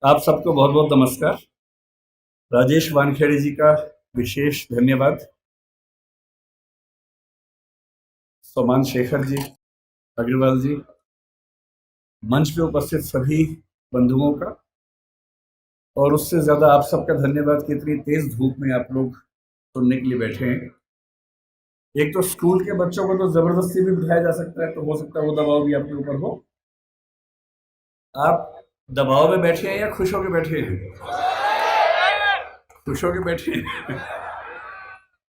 आप सबको बहुत बहुत नमस्कार। राजेश वानखेड़े जी का विशेष धन्यवाद। सोमान शेखर जी, अग्रवाल जी, मंच पे उपस्थित सभी बंधुओं का, और उससे ज़्यादा आप सबका धन्यवाद कि इतनी तेज धूप में आप लोग सुनने के लिए बैठे हैं। एक तो स्कूल के बच्चों को तो ज़बरदस्ती भी बिठाया जा सकता है, तो हो सकता है वो दबाव भी आपके ऊपर हो। आप दबाव में बैठे हैं या खुश होकर बैठे हैं? खुश होकर बैठे हैं।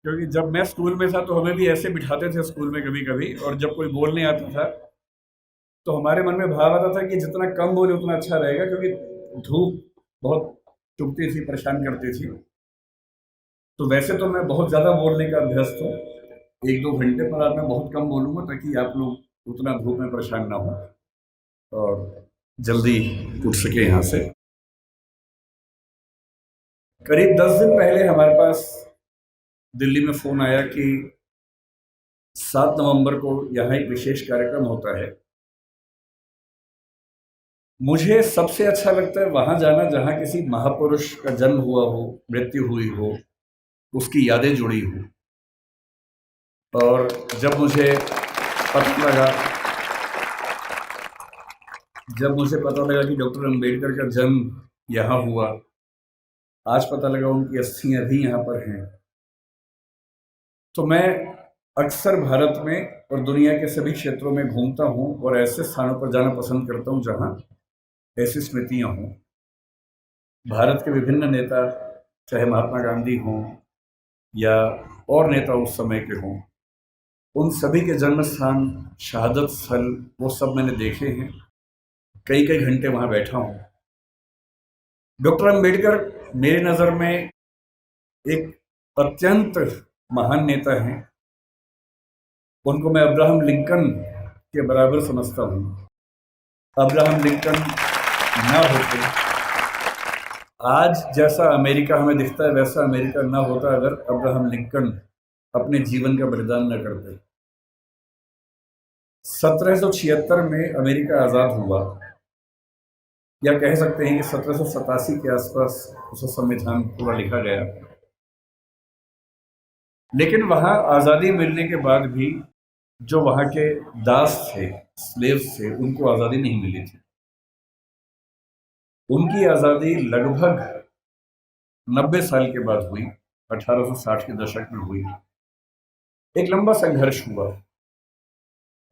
क्योंकि जब मैं स्कूल में था तो हमें भी ऐसे बिठाते थे स्कूल में कभी कभी, और जब कोई बोलने आता था तो हमारे मन में भाव आता था कि जितना कम बोले उतना अच्छा रहेगा, क्योंकि धूप बहुत चुभती थी, परेशान करती थी। तो वैसे तो मैं बहुत ज़्यादा बोलने का अभ्यस्त हूँ, एक दो घंटे पर आज मैं बहुत कम बोलूँगा ताकि आप लोग उतना धूप में परेशान ना हो और जल्दी उठ सके यहाँ से। करीब 10 दिन पहले हमारे पास दिल्ली में फ़ोन आया कि 7 नवंबर को यहाँ एक विशेष कार्यक्रम होता है। मुझे सबसे अच्छा लगता है वहाँ जाना जहाँ किसी महापुरुष का जन्म हुआ हो, मृत्यु हुई हो, उसकी यादें जुड़ी हों। और जब मुझे पता लगा कि डॉक्टर अंबेडकर का जन्म यहाँ हुआ, आज पता लगा उनकी अस्थियां भी यहाँ पर हैं, तो मैं अक्सर भारत में और दुनिया के सभी क्षेत्रों में घूमता हूँ और ऐसे स्थानों पर जाना पसंद करता हूँ जहाँ ऐसी स्मृतियाँ हों। भारत के विभिन्न नेता, चाहे महात्मा गांधी हों या और नेता उस समय के हों, उन सभी के जन्म स्थान, शहादत स्थल, वो सब मैंने देखे हैं। कई कई घंटे वहाँ बैठा हूँ। डॉक्टर अंबेडकर मेरी नज़र में एक अत्यंत महान नेता हैं। उनको मैं अब्राहम लिंकन के बराबर समझता हूँ। अब्राहम लिंकन ना होते, आज जैसा अमेरिका हमें दिखता है वैसा अमेरिका ना होता अगर अब्राहम लिंकन अपने जीवन का बलिदान न करते। 1776 में अमेरिका आज़ाद हुआ, या कह सकते हैं कि 1787 के आसपास उसका संविधान पूरा लिखा गया। लेकिन वहाँ आज़ादी मिलने के बाद भी जो वहाँ के दास थे, स्लेव्स थे, उनको आज़ादी नहीं मिली थी। उनकी आज़ादी लगभग 90 साल के बाद हुई, 1860 के दशक में हुई। एक लंबा संघर्ष हुआ,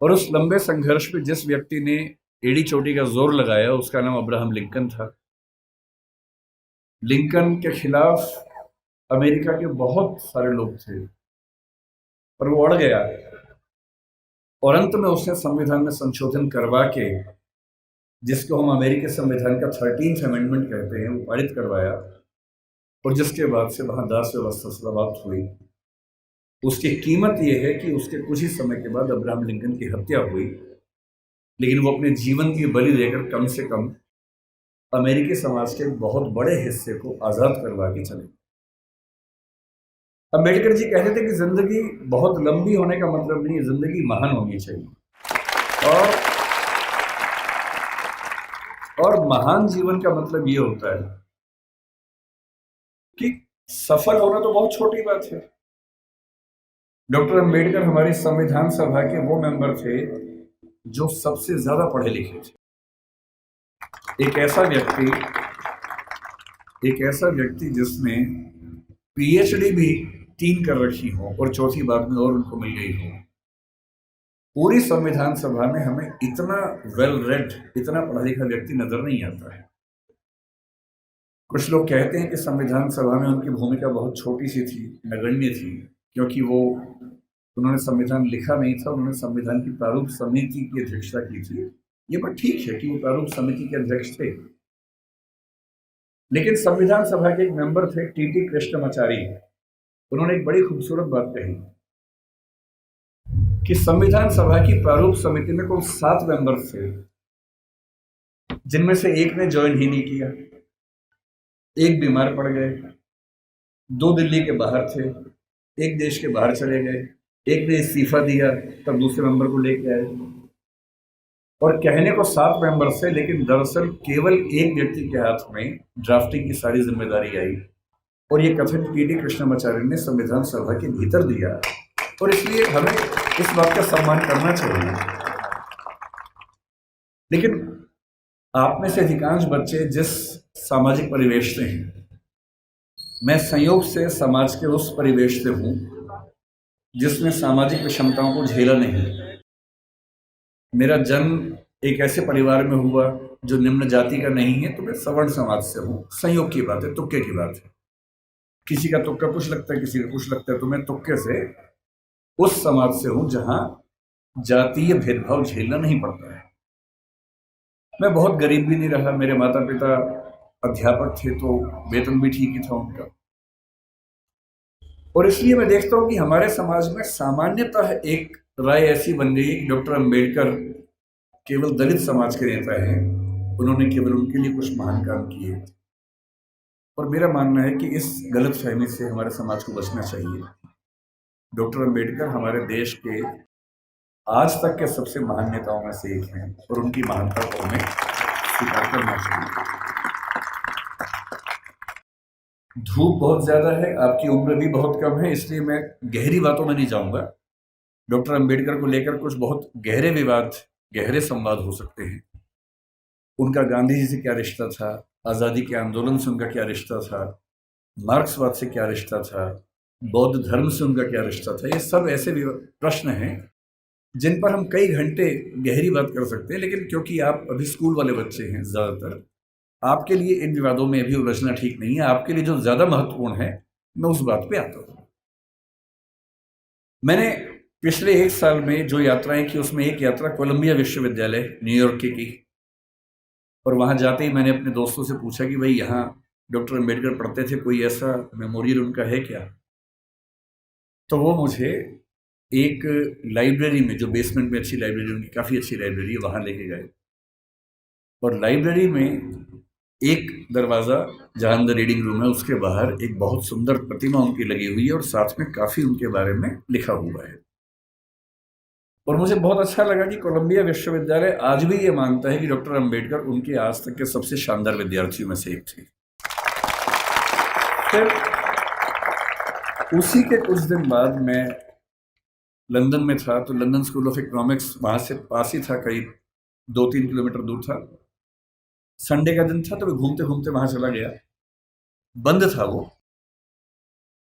और उस लंबे संघर्ष में जिस व्यक्ति ने एड़ी चोटी का जोर लगाया उसका नाम अब्राहम लिंकन था। लिंकन के खिलाफ अमेरिका के बहुत सारे लोग थे, पर वो अड़ गया, और अंत में उसने संविधान में संशोधन करवा के, जिसको हम अमेरिकी संविधान का 13th अमेंडमेंट कहते हैं, वो पारित करवाया। और जिसके बाद से वहाँ दास व्यवस्था समाप्त हुई। उसकी कीमत यह है कि उसके कुछ ही समय के बाद अब्राहम लिंकन की हत्या हुई, लेकिन वो अपने जीवन की बलि देकर कम से कम अमेरिकी समाज के बहुत बड़े हिस्से को आज़ाद करवा के चले। अम्बेडकर जी कहते थे कि जिंदगी बहुत लंबी होने का मतलब नहीं है, जिंदगी महान होनी चाहिए। और महान जीवन का मतलब ये होता है कि सफल होना तो बहुत छोटी बात है। डॉक्टर अंबेडकर हमारी संविधान सभा के वो मेंबर थे जो सबसे ज्यादा पढ़े लिखे थे। एक ऐसा व्यक्ति जिसने पीएचडी भी 3 कर रखी हो और चौथी बाद में और उनको मिल गई हो। पूरी संविधान सभा में हमें इतना वेल रेड, इतना पढ़ा लिखा व्यक्ति नजर नहीं आता है। कुछ लोग कहते हैं कि संविधान सभा में उनकी भूमिका बहुत छोटी सी थी, नगण्य थी, क्योंकि उन्होंने संविधान लिखा नहीं था, उन्होंने संविधान की प्रारूप समिति की अध्यक्षता की थी। ये बात ठीक है कि वो प्रारूप समिति के अध्यक्ष थे, लेकिन संविधान सभा के एक मेंबर थे टीटी कृष्णमाचारी। उन्होंने एक बड़ी खूबसूरत बात कही कि संविधान सभा की प्रारूप समिति में कुल 7 मेंबर थे, जिनमें से एक ने ज्वाइन ही नहीं किया, एक बीमार पड़ गए, 2 दिल्ली के बाहर थे, एक देश के बाहर चले गए, एक ने इस्तीफा दिया, तब दूसरे मेंबर को लेके आए। और कहने को 7 मेंबर्स थे, लेकिन दरअसल केवल एक व्यक्ति के हाथ में ड्राफ्टिंग की सारी जिम्मेदारी आई और ये कथन पीडी कृष्णमाचार्य ने संविधान सभा के भीतर दिया, और इसलिए हमें इस बात का सम्मान करना चाहिए। लेकिन आप में से अधिकांश बच्चे जिस सामाजिक परिवेश से हैं, मैं संयोग से समाज के उस परिवेश से हूं जिसमें सामाजिक विषमताओं को झेला नहीं। मेरा जन्म एक ऐसे परिवार में हुआ जो निम्न जाति का नहीं है, तो मैं सवर्ण समाज से हूँ। संयोग की बात है, तुक्के की बात है। किसी का तुक्का कुछ लगता है, किसी का कुछ लगता है, तो मैं तुक्के से उस समाज से हूँ जहाँ जातीय भेदभाव झेलना नहीं पड़ता है। मैं बहुत गरीब भी नहीं रहा, मेरे माता पिता अध्यापक थे तो वेतन भी ठीक ही था उनका, और इसलिए मैं देखता हूँ कि हमारे समाज में सामान्यतः एक राय ऐसी बन गई है कि डॉक्टर अंबेडकर केवल दलित समाज के नेता हैं, उन्होंने केवल उनके लिए कुछ महान काम किए। और मेरा मानना है कि इस गलत फहमी से हमारे समाज को बचना चाहिए। डॉक्टर अंबेडकर हमारे देश के आज तक के सबसे महान नेताओं में से एक हैं और उनकी महानता को हमें स्वीकार करना चाहिए। धूप बहुत ज़्यादा है, आपकी उम्र भी बहुत कम है, इसलिए मैं गहरी बातों में नहीं जाऊंगा। डॉक्टर अंबेडकर को लेकर कुछ बहुत गहरे विवाद, गहरे संवाद हो सकते हैं। उनका गांधी जी से क्या रिश्ता था, आज़ादी के आंदोलन से उनका क्या रिश्ता था, मार्क्सवाद से क्या रिश्ता था, बौद्ध धर्म से उनका क्या रिश्ता था, ये सब ऐसे प्रश्न हैं जिन पर हम कई घंटे गहरी बात कर सकते हैं। लेकिन क्योंकि आप अभी स्कूल वाले बच्चे हैं ज़्यादातर, आपके लिए इन विवादों में अभी उलझना ठीक नहीं है। आपके लिए जो ज़्यादा महत्वपूर्ण है, मैं उस बात पे आता हूँ। मैंने पिछले 1 साल में जो यात्राएं की, उसमें एक यात्रा कोलंबिया विश्वविद्यालय न्यूयॉर्क की, और वहाँ जाते ही मैंने अपने दोस्तों से पूछा कि भाई यहाँ डॉक्टर अंबेडकर पढ़ते थे, कोई ऐसा मेमोरियल उनका है क्या? तो वो मुझे एक लाइब्रेरी में, जो बेसमेंट में अच्छी लाइब्रेरी, उनकी काफ़ी अच्छी लाइब्रेरी है, वहाँ लेके गए। और लाइब्रेरी में एक दरवाज़ा जहाँ अंदर रीडिंग रूम है, उसके बाहर एक बहुत सुंदर प्रतिमा उनकी लगी हुई है और साथ में काफ़ी उनके बारे में लिखा हुआ है। और मुझे बहुत अच्छा लगा कि कोलंबिया विश्वविद्यालय आज भी ये मानता है कि डॉक्टर अंबेडकर उनके आज तक के सबसे शानदार विद्यार्थियों में से एक थे। फिर उसी के कुछ दिन बाद मैं लंदन में था, तो लंदन स्कूल ऑफ इकोनॉमिक्स वहाँ से पास ही था, करीब 2-3 किलोमीटर दूर था। संडे का दिन था, तो मैं घूमते घूमते वहाँ चला गया। बंद था वो,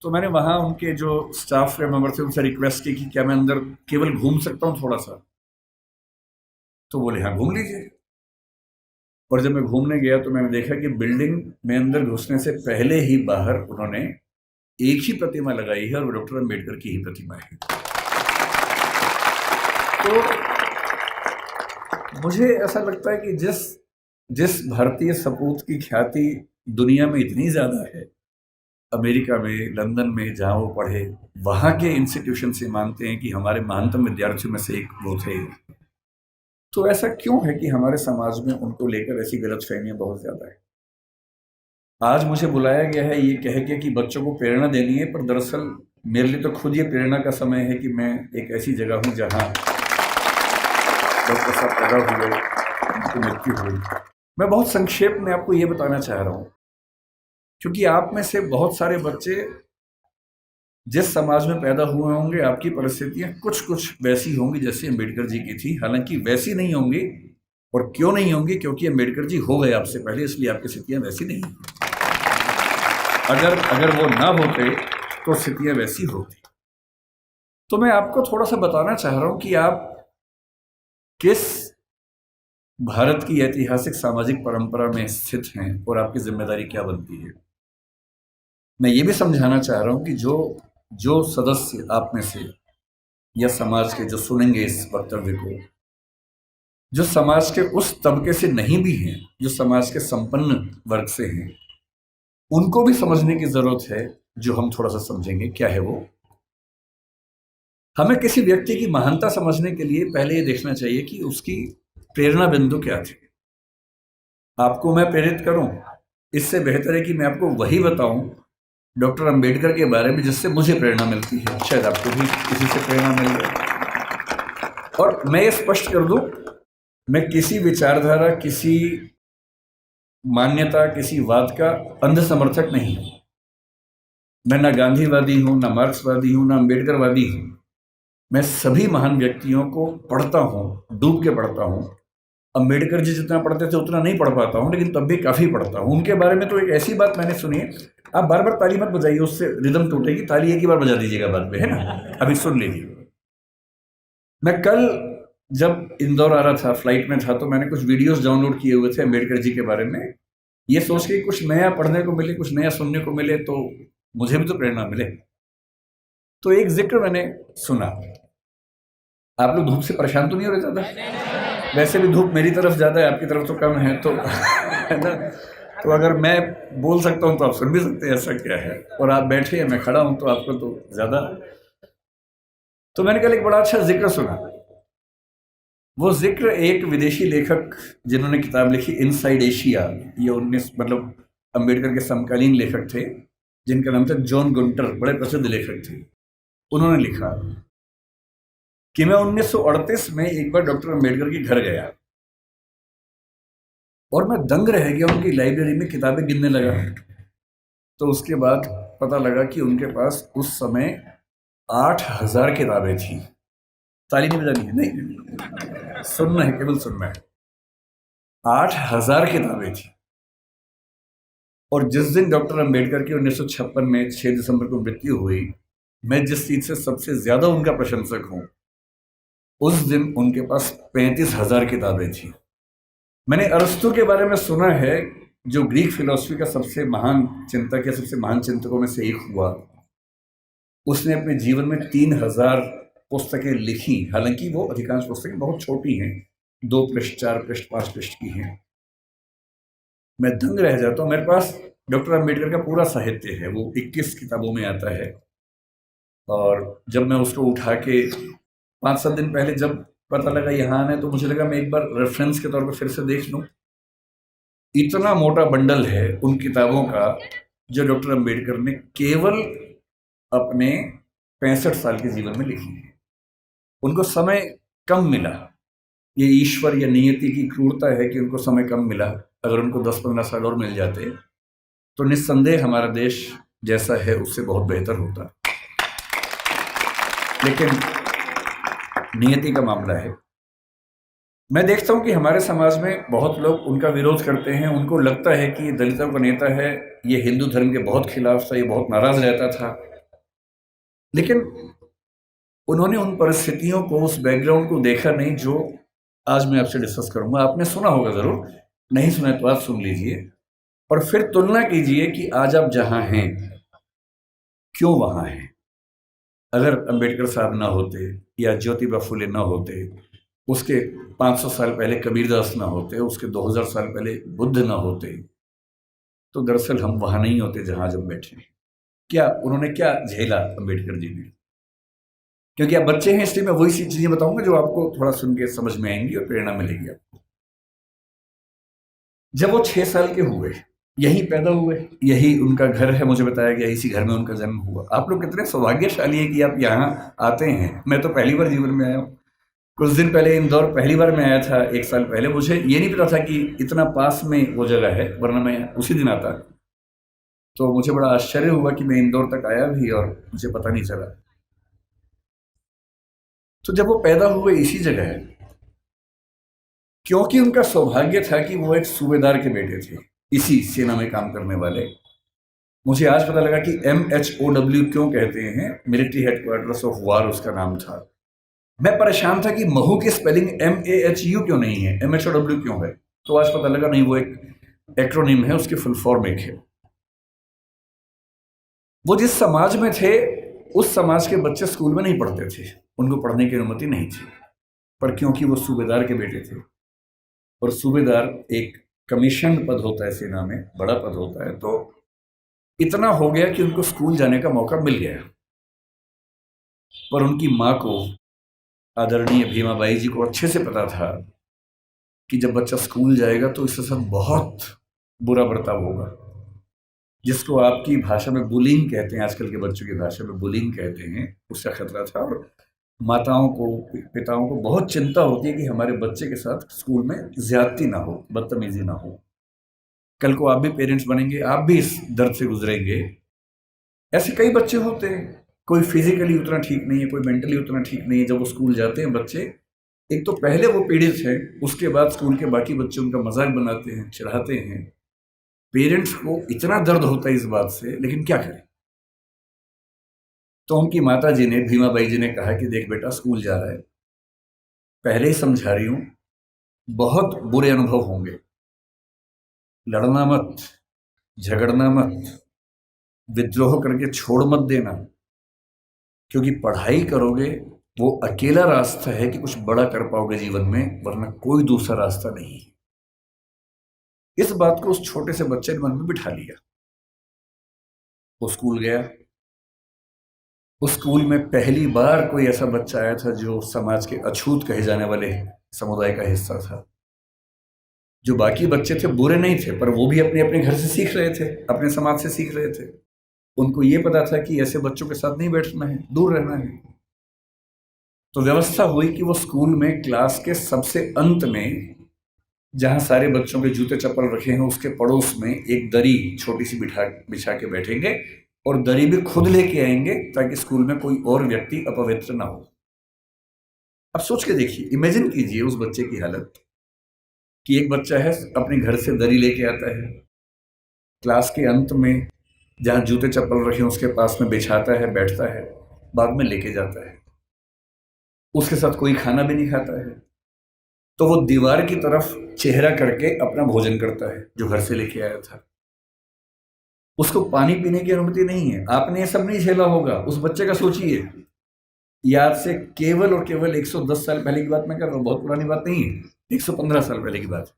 तो मैंने वहाँ उनके जो स्टाफ के मेंबर थे उनसे रिक्वेस्ट की कि क्या मैं अंदर केवल घूम सकता हूँ थोड़ा सा? तो बोले हाँ घूम लीजिए। और जब मैं घूमने गया तो मैंने देखा कि बिल्डिंग में अंदर घुसने से पहले ही बाहर उन्होंने एक ही प्रतिमा लगाई है, और वो डॉक्टर अंबेडकर की ही प्रतिमा है। तो मुझे ऐसा लगता है कि जिस भारतीय सपूत की ख्याति दुनिया में इतनी ज़्यादा है, अमेरिका में, लंदन में जहाँ वो पढ़े, वहाँ के इंस्टीट्यूशन से मानते हैं कि हमारे महानतम विद्यार्थियों में से एक वो थे। तो ऐसा क्यों है कि हमारे समाज में उनको लेकर ऐसी गलतफहमियां बहुत ज़्यादा है? आज मुझे बुलाया गया है ये कह के कि बच्चों को प्रेरणा देनी है, पर दरअसल मेरे लिए तो खुद ये प्रेरणा का समय है कि मैं एक ऐसी जगह हूँ जहाँ डॉक्टर साहब पैदा हुए, उनकी मृत्यु हुई। मैं बहुत संक्षेप में आपको ये बताना चाह रहा हूँ, क्योंकि आप में से बहुत सारे बच्चे जिस समाज में पैदा हुए होंगे, आपकी परिस्थितियां कुछ कुछ वैसी होंगी जैसे अंबेडकर जी की थी। हालांकि वैसी नहीं होंगी, और क्यों नहीं होंगी? क्योंकि अंबेडकर जी हो गए आपसे पहले, इसलिए आपकी स्थितियां वैसी नहीं। अगर वो ना होते तो स्थितियां वैसी होती। तो मैं आपको थोड़ा सा बताना चाह रहा हूं कि आप किस भारत की ऐतिहासिक सामाजिक परंपरा में स्थित हैं और आपकी जिम्मेदारी क्या बनती है। मैं ये भी समझाना चाह रहा हूं कि जो सदस्य आप में से या समाज के जो सुनेंगे इस वक्तव्य को, जो समाज के उस तबके से नहीं भी हैं, जो समाज के संपन्न वर्ग से हैं, उनको भी समझने की जरूरत है। जो हम थोड़ा सा समझेंगे क्या है वो। हमें किसी व्यक्ति की महानता समझने के लिए पहले ये देखना चाहिए कि उसकी प्रेरणा बिंदु क्या थी। आपको मैं प्रेरित करूं, इससे बेहतर है कि मैं आपको वही बताऊं डॉक्टर अंबेडकर के बारे में जिससे मुझे प्रेरणा मिलती है। शायद आपको भी किसी से प्रेरणा मिल जाए। और मैं ये स्पष्ट कर दूं, मैं किसी विचारधारा, किसी मान्यता, किसी वाद का अंध समर्थक नहीं हूं। मैं ना गांधीवादी हूं, ना मार्क्सवादी हूं, ना अम्बेडकरवादी हूं। मैं सभी महान व्यक्तियों को पढ़ता हूं, डूब के पढ़ता हूं। अम्बेडकर जी जितना पढ़ते थे उतना नहीं पढ़ पाता हूं, लेकिन तब भी काफी पढ़ता हूं। उनके बारे में तो एक ऐसी बात मैंने सुनी है, आप बार बार ताली मत बजाइए, उससे रिदम टूटेगी। ताली एक ही बार बजा दीजिएगा बाद में, है ना। अभी सुन लीजिए। मैं कल जब इंदौर आ रहा था, फ्लाइट में था, तो मैंने कुछ वीडियोस डाउनलोड किए हुए थे अम्बेडकर जी के बारे में, ये सोच के कुछ नया पढ़ने को मिले, कुछ नया सुनने को मिले, तो मुझे भी तो प्रेरणा मिले। तो एक जिक्र मैंने सुना। आप लोग धूप से परेशान तो नहीं हो रहे ज़्यादा? वैसे भी धूप मेरी तरफ ज़्यादा है, आपकी तरफ तो कम है, तो है ना। तो अगर मैं बोल सकता हूँ तो आप सुन भी सकते हैं, ऐसा क्या है। और आप बैठे हैं, मैं खड़ा हूँ, तो आपको तो ज़्यादा। तो मैंने कल एक बड़ा अच्छा जिक्र सुना। वो जिक्र एक विदेशी लेखक जिन्होंने किताब लिखी इनसाइड एशिया, ये 19 मतलब अम्बेडकर के समकालीन लेखक थे, जिनका नाम था जॉन गुंटर, बड़े प्रसिद्ध लेखक थे। उन्होंने लिखा कि मैं 1938 में एक बार डॉक्टर अम्बेडकर के घर गया और मैं दंग रह गया, उनकी लाइब्रेरी में किताबें गिनने लगा। तो उसके बाद पता लगा कि उनके पास उस समय 8,000 किताबें थी। ताली नहीं बजानी है, नहीं, सुनना है, केवल सुनना है। 8,000 किताबें थी। और जिस दिन डॉक्टर अम्बेडकर की 1956 में 6 दिसंबर को मृत्यु हुई, मैं जिस चीज से सबसे ज्यादा उनका प्रशंसक हूं, उस दिन उनके पास 35,000 किताबें थी। मैंने अरस्तु के बारे में सुना है, जो ग्रीक फिलॉसफी का सबसे महान चिंतक या सबसे महान चिंतकों में से एक हुआ। उसने अपने जीवन में 3,000 पुस्तकें लिखी। हालांकि वो अधिकांश पुस्तकें बहुत छोटी हैं, 2 पृष्ठ, 4 पृष्ठ, 5 पृष्ठ की हैं। मैं दंग रह जाता हूँ। मेरे पास डॉक्टर अम्बेडकर का पूरा साहित्य है, वो 21 किताबों में आता है। और जब मैं उसको उठा के 5-7 दिन पहले जब पता लगा यहाँ आना है, तो मुझे लगा मैं एक बार रेफरेंस के तौर पर फिर से देख लूँ। इतना मोटा बंडल है उन किताबों का जो डॉक्टर अम्बेडकर ने केवल अपने 65 साल के जीवन में लिखी है। उनको समय कम मिला। ये ईश्वर या नियति की क्रूरता है कि उनको समय कम मिला। अगर उनको 10-15 साल और मिल जाते तो निस्संदेह हमारा देश जैसा है उससे बहुत बेहतर होता। लेकिन नियति का मामला है। मैं देखता हूं कि हमारे समाज में बहुत लोग उनका विरोध करते हैं। उनको लगता है कि ये दलितों का नेता है, ये हिंदू धर्म के बहुत खिलाफ था, ये बहुत नाराज रहता था। लेकिन उन्होंने उन परिस्थितियों को, उस बैकग्राउंड को देखा नहीं जो आज मैं आपसे डिस्कस करूंगा। आपने सुना होगा जरूर, नहीं सुना तो आप सुन लीजिए और फिर तुलना कीजिए कि आज आप जहां हैं क्यों वहां हैं। अगर अंबेडकर साहब ना होते या ज्योतिबा फुले ना होते, उसके 500 साल पहले कबीरदास ना होते, उसके 2000 साल पहले बुद्ध ना होते, तो दरअसल हम वहां नहीं होते जहां आज हम बैठे हैं। क्या उन्होंने क्या झेला अम्बेडकर जी ने? क्योंकि आप बच्चे हैं इसलिए मैं वही सी चीजें बताऊंगा जो आपको थोड़ा सुन के समझ में आएंगी और प्रेरणा मिलेगी आपको। जब वो 6 साल के हुए, यहीं पैदा हुए, यही उनका घर है, मुझे बताया गया इसी घर में उनका जन्म हुआ। आप लोग कितने सौभाग्यशाली है कि आप यहाँ आते हैं। मैं तो पहली बार जीवन में आया हूँ। कुछ दिन पहले इंदौर पहली बार मैं आया था, 1 साल पहले। मुझे ये नहीं पता था कि इतना पास में वो जगह है, वरना मैं उसी दिन आता। तो मुझे बड़ा आश्चर्य हुआ कि मैं इंदौर तक आया भी और मुझे पता नहीं चला। तो जब वो पैदा हुए इसी जगह है, क्योंकि उनका सौभाग्य था कि वो एक सूबेदार के बेटे थे, इसी सेना में काम करने वाले। मुझे आज पता लगा कि MHOW क्यों कहते हैं, मिलिट्री हेडक्वार्टर्स ऑफ वार उसका नाम था। मैं परेशान था कि महू की स्पेलिंग MAHU क्यों नहीं है, MHOW क्यों है। तो आज पता लगा नहीं, वो एक एक्रोनिम है, उसकी फुल फॉर्म एक है। वो जिस समाज में थे उस समाज के बच्चे स्कूल में नहीं पढ़ते थे, उनको पढ़ने की अनुमति नहीं थी। पर क्योंकि वो सूबेदार के बेटे थे, और सूबेदार एक कमीशन पद होता है सेना में, बड़ा पद होता है, तो इतना हो गया कि उनको स्कूल जाने का मौका मिल गया। पर उनकी माँ को, आदरणीय भीमाबाई जी को अच्छे से पता था कि जब बच्चा स्कूल जाएगा तो इसके साथ बहुत बुरा बर्ताव होगा, जिसको आपकी भाषा में बुलिंग कहते हैं, आजकल के बच्चों की भाषा में बुलिंग कहते हैं, उसका खतरा था। और माताओं को, पिताओं को बहुत चिंता होती है कि हमारे बच्चे के साथ स्कूल में ज्यादती ना हो, बदतमीजी ना हो। कल को आप भी पेरेंट्स बनेंगे, आप भी इस दर्द से गुजरेंगे। ऐसे कई बच्चे होते हैं, कोई फिजिकली उतना ठीक नहीं है, कोई मेंटली उतना ठीक नहीं है। जब वो स्कूल जाते हैं बच्चे, एक तो पहले वो पीड़ित है, उसके बाद स्कूल के बाकी बच्चे उनका मजाक बनाते हैं, चिढ़ाते हैं। पेरेंट्स को इतना दर्द होता है इस बात से, लेकिन क्या करें। तो उनकी माता जी ने, भीमाबाई जी ने कहा कि देख बेटा, स्कूल जा रहा है, पहले ही समझा रही हूं, बहुत बुरे अनुभव होंगे, लड़ना मत, झगड़ना मत, विद्रोह करके छोड़ मत देना, क्योंकि पढ़ाई करोगे वो अकेला रास्ता है कि कुछ बड़ा कर पाओगे जीवन में, वरना कोई दूसरा रास्ता नहीं है। इस बात को उस छोटे से बच्चे ने मन में बिठा लिया। वो स्कूल गया। उस स्कूल में पहली बार कोई ऐसा बच्चा आया था जो समाज के अछूत कहे जाने वाले समुदाय का हिस्सा था। जो बाकी बच्चे थे बुरे नहीं थे, पर वो भी अपने अपने घर से सीख रहे थे, अपने समाज से सीख रहे थे। उनको ये पता था कि ऐसे बच्चों के साथ नहीं बैठना है, दूर रहना है। तो व्यवस्था हुई कि वो स्कूल में क्लास के सबसे अंत में, जहां सारे बच्चों के जूते चप्पल रखे हैं, उसके पड़ोस में एक दरी छोटी सी बिछा के बैठेंगे, और दरी भी खुद लेके आएंगे ताकि स्कूल में कोई और व्यक्ति अपवित्र ना हो। अब सोच के देखिए, इमेजिन कीजिए उस बच्चे की हालत कि एक बच्चा है, अपने घर से दरी लेके आता है, क्लास के अंत में जहां जूते चप्पल रखे हैं उसके पास में बिछाता है, बैठता है, बाद में लेके जाता है। उसके साथ कोई खाना भी नहीं खाता है, तो वो दीवार की तरफ चेहरा करके अपना भोजन करता है जो घर से लेके आया था। उसको पानी पीने की अनुमति नहीं है। आपने ये सब नहीं झेला होगा, उस बच्चे का सोचिए। याद से केवल और केवल 110 साल पहले की बात मैं कर रहा हूँ, बहुत पुरानी बात नहीं है, 115 साल पहले की बात।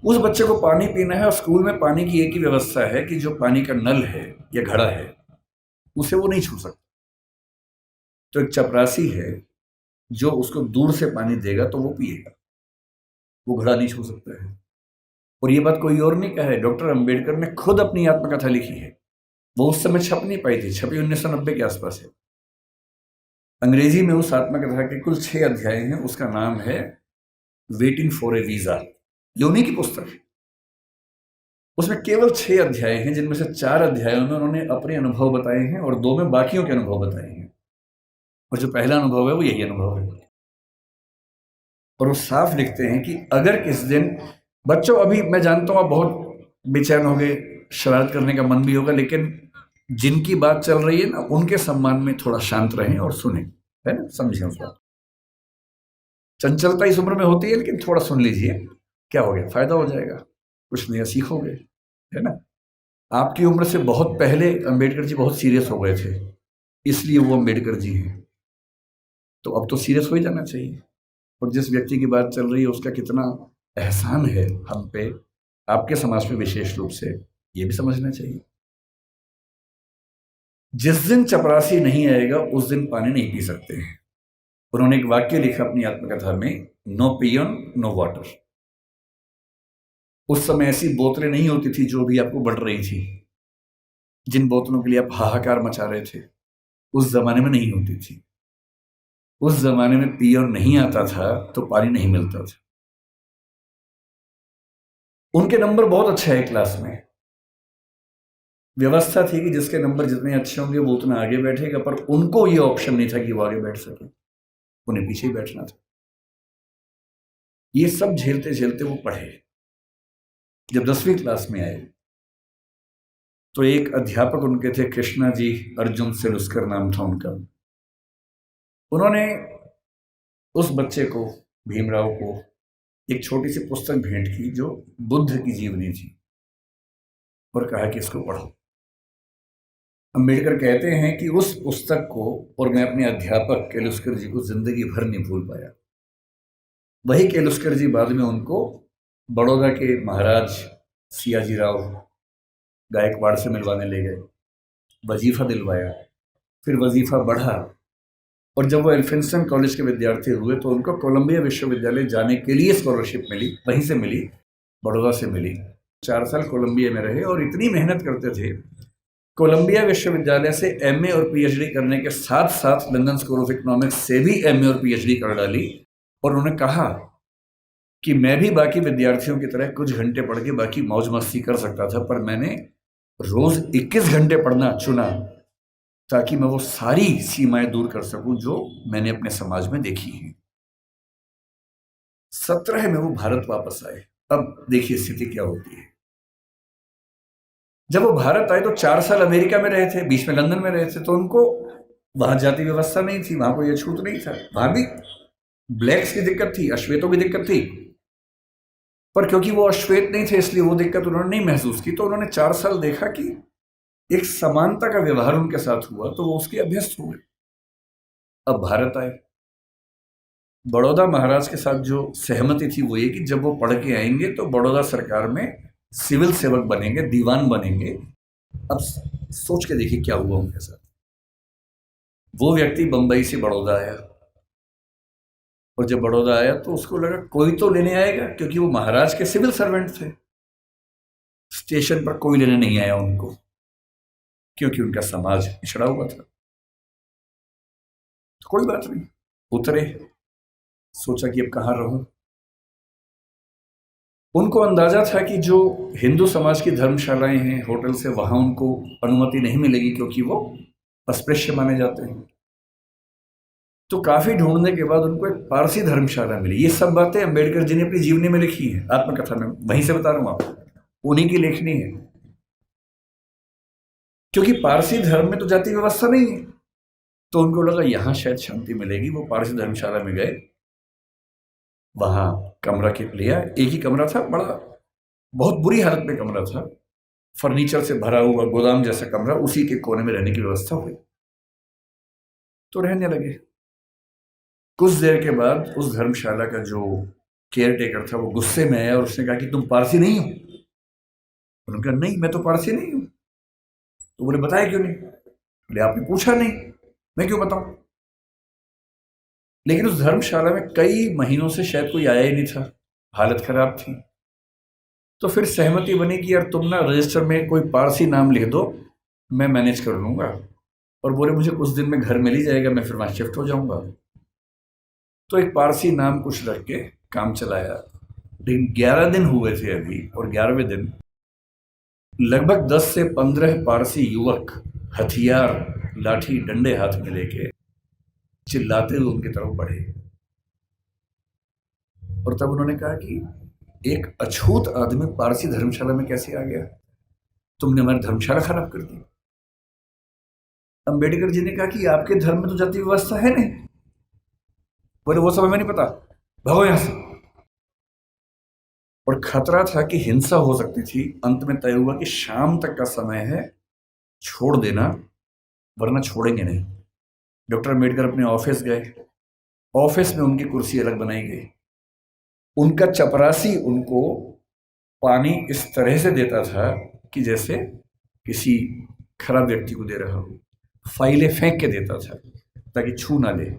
उस बच्चे को पानी पीना है और स्कूल में पानी की एक ही व्यवस्था है कि जो पानी का नल है या घड़ा है उसे वो नहीं छू सकता। तो एक चपरासी है जो उसको दूर से पानी देगा तो वो पिएगा, वो घड़ा नहीं छू सकता है। और ये बात कोई और नहीं कहा है, डॉक्टर अंबेडकर ने खुद अपनी आत्मकथा लिखी है। वो उस समय छप नहीं पाई थी, छपी 1990 के आसपास है। अंग्रेजी में उस आत्मकथा के कुल 6 अध्याय हैं। उसका नाम है वेटिंग फॉर ए वीजा। ये उन्हीं की पुस्तक है। उसमें केवल 6 अध्याय हैं, जिनमें से 4 अध्यायों में उन्होंने अपने अनुभव बताए हैं और 2 में बाकियों के अनुभव बताए हैं। और जो पहला अनुभव है वो यही अनुभव है। और वो साफ लिखते हैं कि अगर किस दिन, बच्चों अभी मैं जानता हूं आप बहुत बेचैन हो गए, शरारत करने का मन भी होगा, लेकिन जिनकी बात चल रही है ना, उनके सम्मान में थोड़ा शांत रहें और सुने, है ना, समझें उस बात। चंचलता इस उम्र में होती है, लेकिन थोड़ा सुन लीजिए, क्या हो गया, फायदा हो जाएगा, कुछ नया सीखोगे, है ना। आपकी उम्र से बहुत पहले अंबेडकर जी बहुत सीरियस हो गए थे, इसलिए वो अंबेडकर जी हैं। तो अब तो सीरियस हो ही जाना चाहिए। और जिस व्यक्ति की बात चल रही है उसका कितना एहसान है हम पे, आपके समाज पे विशेष रूप से, ये भी समझना चाहिए। जिस दिन चपरासी नहीं आएगा उस दिन पानी नहीं पी सकते हैं। उन्होंने एक वाक्य लिखा अपनी आत्मकथा में, नो पियन नो वाटर। उस समय ऐसी बोतलें नहीं होती थी जो भी आपको बढ़ रही थी, जिन बोतलों के लिए आप हाहाकार मचा रहे थे, उस जमाने में नहीं होती थी। उस जमाने में पियर नहीं आता था तो पानी नहीं मिलता था। उनके नंबर बहुत अच्छे है क्लास में, व्यवस्था थी कि जिसके नंबर जितने अच्छे होंगे वो उतना आगे बैठेगा, पर उनको ये ऑप्शन नहीं था कि वो आगे बैठ सके, उन्हें पीछे ही बैठना था। ये सब झेलते झेलते वो पढ़े। जब 10वीं क्लास में आए तो एक अध्यापक उनके थे, कृष्णा जी अर्जुन सेलुस्कर नाम था उनका। उन्होंने उस बच्चे को, भीमराव को, एक छोटी सी पुस्तक भेंट की जो बुद्ध की जीवनी थी, और कहा कि इसको पढ़ो। अंबेडकर कहते हैं कि उस पुस्तक को और मैं अपने अध्यापक केलुस्कर जी को जिंदगी भर नहीं भूल पाया। वही केलुस्कर जी बाद में उनको बड़ौदा के महाराज सियाजी राव गायकवाड़ से मिलवाने ले गए, वजीफा दिलवाया, फिर वजीफा बढ़ा, और जब वो एल्फिंस्टन कॉलेज के विद्यार्थी हुए तो उनको कोलंबिया विश्वविद्यालय जाने के लिए स्कॉलरशिप मिली, वहीं से मिली, बड़ौदा से मिली। 4 साल कोलंबिया में रहे और इतनी मेहनत करते थे कोलंबिया विश्वविद्यालय से एमए और पीएचडी करने के साथ साथ लंदन स्कूल ऑफ इकोनॉमिक्स से भी एमए और पीएचडी कर डाली। और उन्होंने कहा कि मैं भी बाकी विद्यार्थियों की तरह कुछ घंटे पढ़ के बाकी मौज मस्ती कर सकता था, पर मैंने रोज 21 घंटे पढ़ना चुना ताकि मैं वो सारी सीमाएं दूर कर सकूं जो मैंने अपने समाज में देखी हैं। 17 में वो भारत वापस आए। अब देखिए स्थिति क्या होती है। जब वो भारत आए तो 4 साल अमेरिका में रहे थे, बीच में लंदन में रहे थे, तो उनको वहां जाति व्यवस्था नहीं थी, वहां कोई अछूत नहीं था। वहां भी ब्लैक्स की दिक्कत थी, अश्वेतों की दिक्कत थी, पर क्योंकि वो अश्वेत नहीं थे इसलिए वो दिक्कत उन्होंने नहीं महसूस की। तो उन्होंने 4 साल देखा कि एक समानता का व्यवहार उनके साथ हुआ, तो वो उसके अभ्यस्त हुए। अब भारत आए। बड़ौदा महाराज के साथ जो सहमति थी वो ये कि जब वो पढ़ के आएंगे तो बड़ौदा सरकार में सिविल सेवक बनेंगे, दीवान बनेंगे। अब सोच के देखिए क्या हुआ उनके साथ। वो व्यक्ति बंबई से बड़ौदा आया, और जब बड़ौदा आया तो उसको लगा कोई तो लेने आएगा, क्योंकि वो महाराज के सिविल सर्वेंट थे। स्टेशन पर कोई लेने नहीं आया उनको, क्योंकि उनका समाज पिछड़ा हुआ था। तो कोई बात नहीं, उतरे, सोचा कि अब कहाँ रहूं। उनको अंदाजा था कि जो हिंदू समाज की धर्मशालाएं हैं, होटल से, वहां उनको अनुमति नहीं मिलेगी, क्योंकि वो अस्पृश्य माने जाते हैं। तो काफी ढूंढने के बाद उनको एक पारसी धर्मशाला मिली। ये सब बातें अंबेडकर जी ने अपनी जीवनी में लिखी है, आत्मकथा में, वहीं से बता रहा हूं आपको, उन्हीं की लेखनी है। क्योंकि पारसी धर्म में तो जाति व्यवस्था नहीं है, तो उनको लगा यहां शायद शांति मिलेगी। वो पारसी धर्मशाला में गए, वहां कमरा के लिया। एक ही कमरा था, बड़ा बहुत बुरी हालत में कमरा था, फर्नीचर से भरा हुआ गोदाम जैसा कमरा, उसी के कोने में रहने की व्यवस्था हुई। तो रहने लगे। कुछ देर के बाद उस धर्मशाला का जो केयर टेकर था वो गुस्से में आया और उसने कहा कि तुम पारसी नहीं हो। उन्होंने कहा नहीं, मैं तो पारसी नहीं हूं। तो बोले बताया क्यों नहीं? बोले आपने पूछा नहीं, मैं क्यों बताऊं। लेकिन उस धर्मशाला में कई महीनों से शायद कोई आया ही नहीं था, हालत खराब थी। तो फिर सहमति बनी कि यार तुम ना रजिस्टर में कोई पारसी नाम लिख दो, मैं मैनेज कर लूंगा। और बोले मुझे कुछ दिन में घर मिल ही जाएगा, मैं फिर वहां शिफ्ट हो जाऊंगा। तो एक पारसी नाम कुछ रख के काम चलाया। लेकिन 11 दिन हुए थे अभी, और 11वें दिन लगभग 10 से 15 पारसी युवक हथियार, लाठी, डंडे हाथ में लेके चिल्लाते हुए उनकी तरफ बढ़े। और तब उन्होंने कहा कि एक अछूत आदमी पारसी धर्मशाला में कैसे आ गया? तुमने हमारी धर्मशाला खराब कर दी। अंबेडकर जी ने कहा कि आपके धर्म में तो जाति व्यवस्था है नहीं। बोले वो सब हमें नहीं पता, भागो यहां से। और खतरा था कि हिंसा हो सकती थी। अंत में तय हुआ कि शाम तक का समय है, छोड़ देना, वरना छोड़ेंगे नहीं। डॉक्टर अम्बेडकर अपने ऑफिस गए। ऑफिस में उनकी कुर्सी अलग बनाई गई। उनका चपरासी उनको पानी इस तरह से देता था कि जैसे किसी खराब व्यक्ति को दे रहा हो। फाइलें फेंक के देता था ताकि छू ना ले।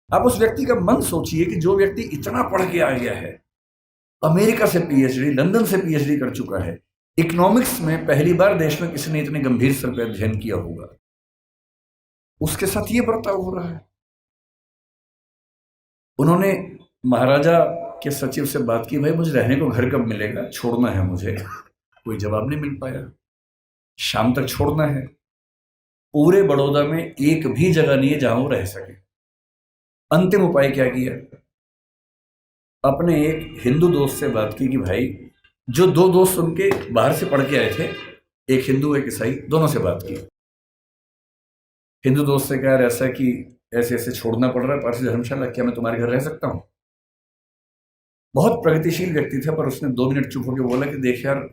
आप उस व्यक्ति का मन सोचिए कि जो व्यक्ति इतना पढ़ के आ गया है, अमेरिका से पीएचडी, लंदन से पीएचडी कर चुका है, इकोनॉमिक्स में पहली बार देश में किसी ने इतने गंभीर स्तर पर अध्ययन किया होगा, उसके साथ ये बर्ताव हो रहा है। उन्होंने महाराजा के सचिव से बात की, भाई मुझे रहने को घर कब मिलेगा, छोड़ना है मुझे। कोई जवाब नहीं मिल पाया। शाम तक छोड़ना है। पूरे बड़ौदा में एक भी जगह नहीं है जहां वो रह सके। अंतिम उपाय क्या किया? अपने एक हिंदू दोस्त से बात की कि भाई, जो 2 दोस्त उनके बाहर से पढ़ के आए थे, एक हिंदू एक ईसाई, दोनों से बात की। हिंदू दोस्त से कहा यार ऐसा कि ऐसे ऐसे छोड़ना पड़ रहा है पारसी धर्मशाला, क्या मैं तुम्हारे घर रह सकता हूं? बहुत प्रगतिशील व्यक्ति था, पर उसने 2 मिनट चुप होकर बोला कि देख यार,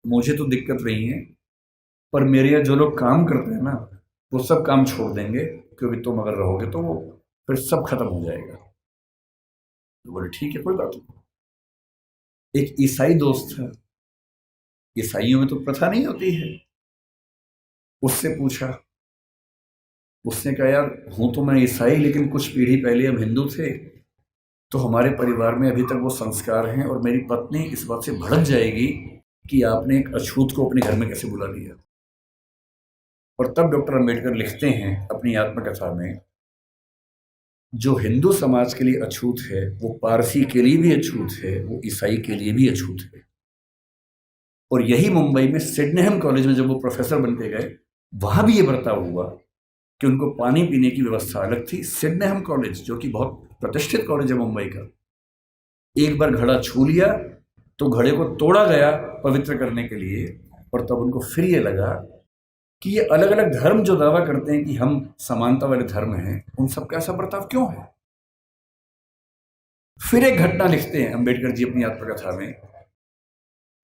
मुझे तो दिक्कत नहीं है, पर मेरे यहाँ जो लोग काम करते हैं ना, वो सब काम छोड़ देंगे, क्योंकि तुम अगर रहोगे तो वो फिर सब खत्म हो जाएगा। तो बोले ठीक है, कोई बात नहीं। एक ईसाई दोस्त था, ईसाइयों में तो प्रथा नहीं होती है, उससे पूछा। उसने कहा यार हूं तो मैं ईसाई, लेकिन कुछ पीढ़ी पहले हम हिंदू थे, तो हमारे परिवार में अभी तक वो संस्कार हैं, और मेरी पत्नी इस बात से भड़क जाएगी कि आपने एक अछूत को अपने घर में कैसे बुला लिया। और तब डॉक्टर अंबेडकर लिखते हैं अपनी आत्मकथा में, जो हिंदू समाज के लिए अछूत है वो पारसी के लिए भी अछूत है, वो ईसाई के लिए भी अछूत है। और यही मुंबई में सिडनेहम कॉलेज में जब वो प्रोफेसर बन के गए, वहां भी ये बर्ताव हुआ कि उनको पानी पीने की व्यवस्था अलग थी। सिडनेहम कॉलेज, जो कि बहुत प्रतिष्ठित कॉलेज है मुंबई का, एक बार घड़ा छू लिया तो घड़े को तोड़ा गया पवित्र करने के लिए, और तब उनको फिर ये लगा कि ये अलग अलग धर्म जो दावा करते हैं कि हम समानता वाले धर्म हैं, उन सबका ऐसा बर्ताव क्यों है। फिर एक घटना लिखते हैं अंबेडकर जी अपनी आत्मकथा में।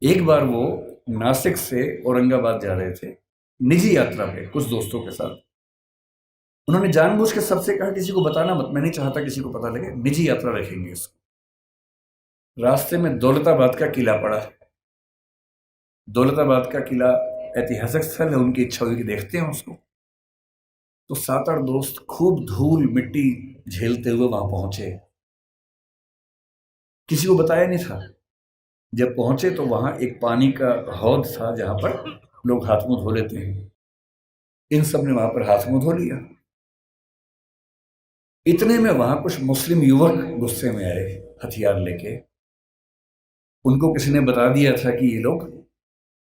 एक बार वो नासिक से औरंगाबाद जा रहे थे निजी यात्रा पे कुछ दोस्तों के साथ। उन्होंने जानबूझ के सबसे कहा किसी को बताना मत, मैं नहीं चाहता किसी को पता लगे, निजी यात्रा रखेंगे इसको। रास्ते में दौलताबाद का किला पड़ा। दौलताबाद का किला ऐतिहासिक स्थल है, उनकी इच्छा हुई कि देखते हैं उसको। तो 7-8 दोस्त खूब धूल मिट्टी झेलते हुए वहां पहुंचे। किसी को बताया नहीं था। जब पहुंचे तो वहां एक पानी का हौद था जहां पर लोग हाथ मुंह धो लेते हैं। इन सब ने वहां पर हाथ मुंह धो लिया। इतने में वहां कुछ मुस्लिम युवक गुस्से में आए हथियार लेके। उनको किसी ने बता दिया था कि ये लोग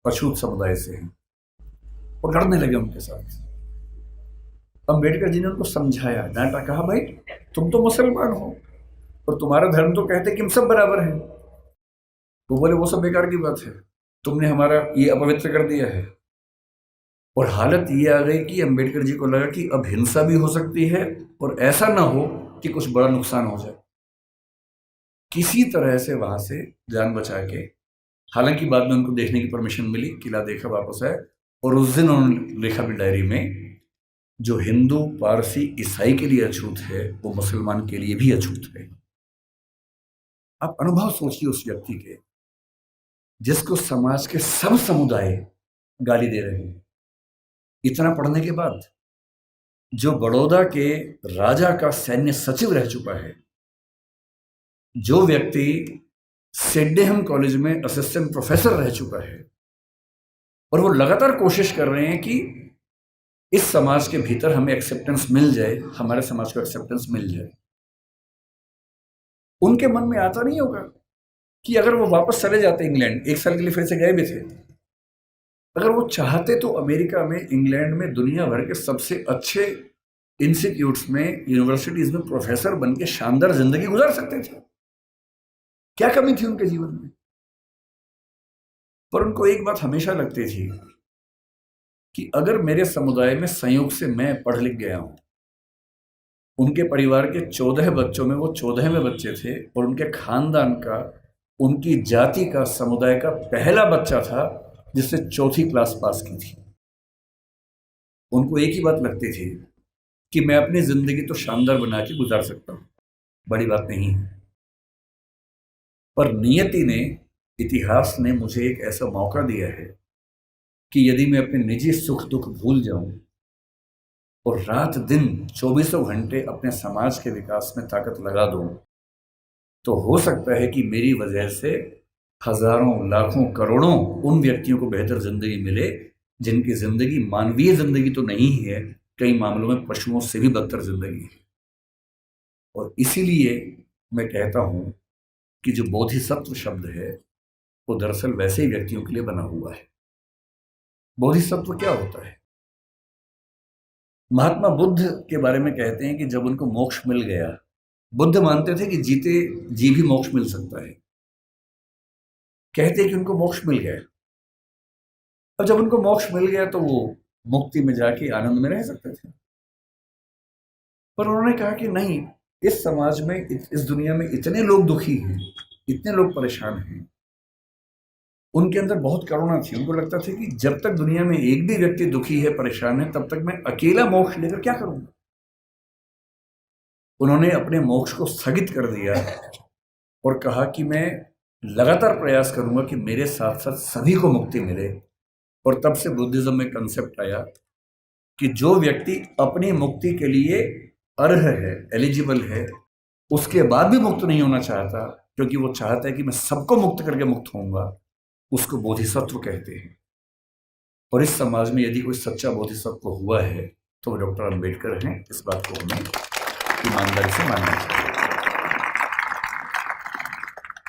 अछूत समुदाय से हैं और लड़ने लगे उनके साथ। अंबेडकर जी ने उनको समझाया, डांटा, कहा भाई तुम तो मुसलमान हो और तुम्हारा धर्म तो कहते कि हम सब बराबर हैं। वो बोले वो सब बेकार की बात है, तुमने हमारा ये अपवित्र कर दिया है। और हालत ये आ गई कि अंबेडकर जी को लगा कि अब हिंसा भी हो सकती है और ऐसा ना हो कि कुछ बड़ा नुकसान हो जाए। किसी तरह से वहां से जान बचा के, हालांकि बाद में उनको देखने की परमिशन मिली, किला देखा, वापस आए। और उस दिन उन्होंने लिखा भी डायरी में, जो हिंदू पारसी ईसाई के लिए अछूत है वो मुसलमान के लिए भी अछूत है। आप अनुभव सोचिए उस व्यक्ति के जिसको समाज के सब समुदाय गाली दे रहे हैं। इतना पढ़ने के बाद, जो बड़ौदा के राजा का सैन्य सचिव रह चुका है, जो व्यक्ति सिडनेहम कॉलेज में असिस्टेंट प्रोफेसर रह चुका है, और वो लगातार कोशिश कर रहे हैं कि इस समाज के भीतर हमें एक्सेप्टेंस मिल जाए, हमारे समाज को एक्सेप्टेंस मिल जाए। उनके मन में आता नहीं होगा कि अगर वो वापस चले जाते इंग्लैंड, 1 साल के लिए फिर से गए भी थे, अगर वो चाहते तो अमेरिका में, इंग्लैंड में, दुनिया भर के सबसे अच्छे इंस्टीट्यूट्स में, यूनिवर्सिटीज में प्रोफेसर बन के शानदार जिंदगी गुजार सकते थे। क्या कमी थी उनके जीवन में? पर उनको एक बात हमेशा लगती थी कि अगर मेरे समुदाय में संयोग से मैं पढ़ लिख गया हूं, उनके परिवार के 14 बच्चों में वो 14वें बच्चे थे, और उनके खानदान का, उनकी जाति का, समुदाय का पहला बच्चा था जिसने 4th क्लास पास की थी। उनको एक ही बात लगती थी कि मैं अपनी जिंदगी तो शानदार बना के गुजार सकता हूं, बड़ी बात नहीं है। पर नियति ने, इतिहास ने मुझे एक ऐसा मौका दिया है कि यदि मैं अपने निजी सुख दुख भूल जाऊं और रात दिन 24 घंटे अपने समाज के विकास में ताकत लगा दूं, तो हो सकता है कि मेरी वजह से हजारों, लाखों, करोड़ों उन व्यक्तियों को बेहतर जिंदगी मिले जिनकी जिंदगी मानवीय जिंदगी तो नहीं है, कई मामलों में पशुओं से भी बदतर जिंदगी है। और इसीलिए मैं कहता हूं कि जो बोधिसत्व शब्द है वो दरअसल वैसे ही व्यक्तियों के लिए बना हुआ है। बोधिसत्व क्या होता है? महात्मा बुद्ध के बारे में कहते हैं कि जब उनको मोक्ष मिल गया, बुद्ध मानते थे कि जीते जी भी मोक्ष मिल सकता है। कहते हैं कि उनको मोक्ष मिल गया। अब जब उनको मोक्ष मिल गया तो वो मुक्ति में जाके आनंद में रह सकते थे। पर उन्होंने कहा कि नहीं, इस समाज में, इस दुनिया में इतने लोग दुखी हैं, इतने लोग परेशान हैं। उनके अंदर बहुत करुणा थी। उनको लगता था कि जब तक दुनिया में एक भी व्यक्ति दुखी है, परेशान है, तब तक मैं अकेला मोक्ष लेकर क्या करूंगा। उन्होंने अपने मोक्ष को स्थगित कर दिया और कहा कि मैं लगातार प्रयास करूंगा कि मेरे साथ साथ सभी को मुक्ति मिले। और तब से बुद्धिज्म में कंसेप्ट आया कि जो व्यक्ति अपनी मुक्ति के लिए अर्ह है, एलिजिबल है, उसके बाद भी मुक्त नहीं होना चाहता, क्योंकि वो चाहता है कि मैं सबको मुक्त करके मुक्त होऊंगा, उसको बोधिसत्व कहते हैं। और इस समाज में यदि कोई सच्चा बोधिसत्व हुआ है तो वो डॉक्टर अंबेडकर हैं। इस बात को हमें ईमानदारी से मानना चाहिए।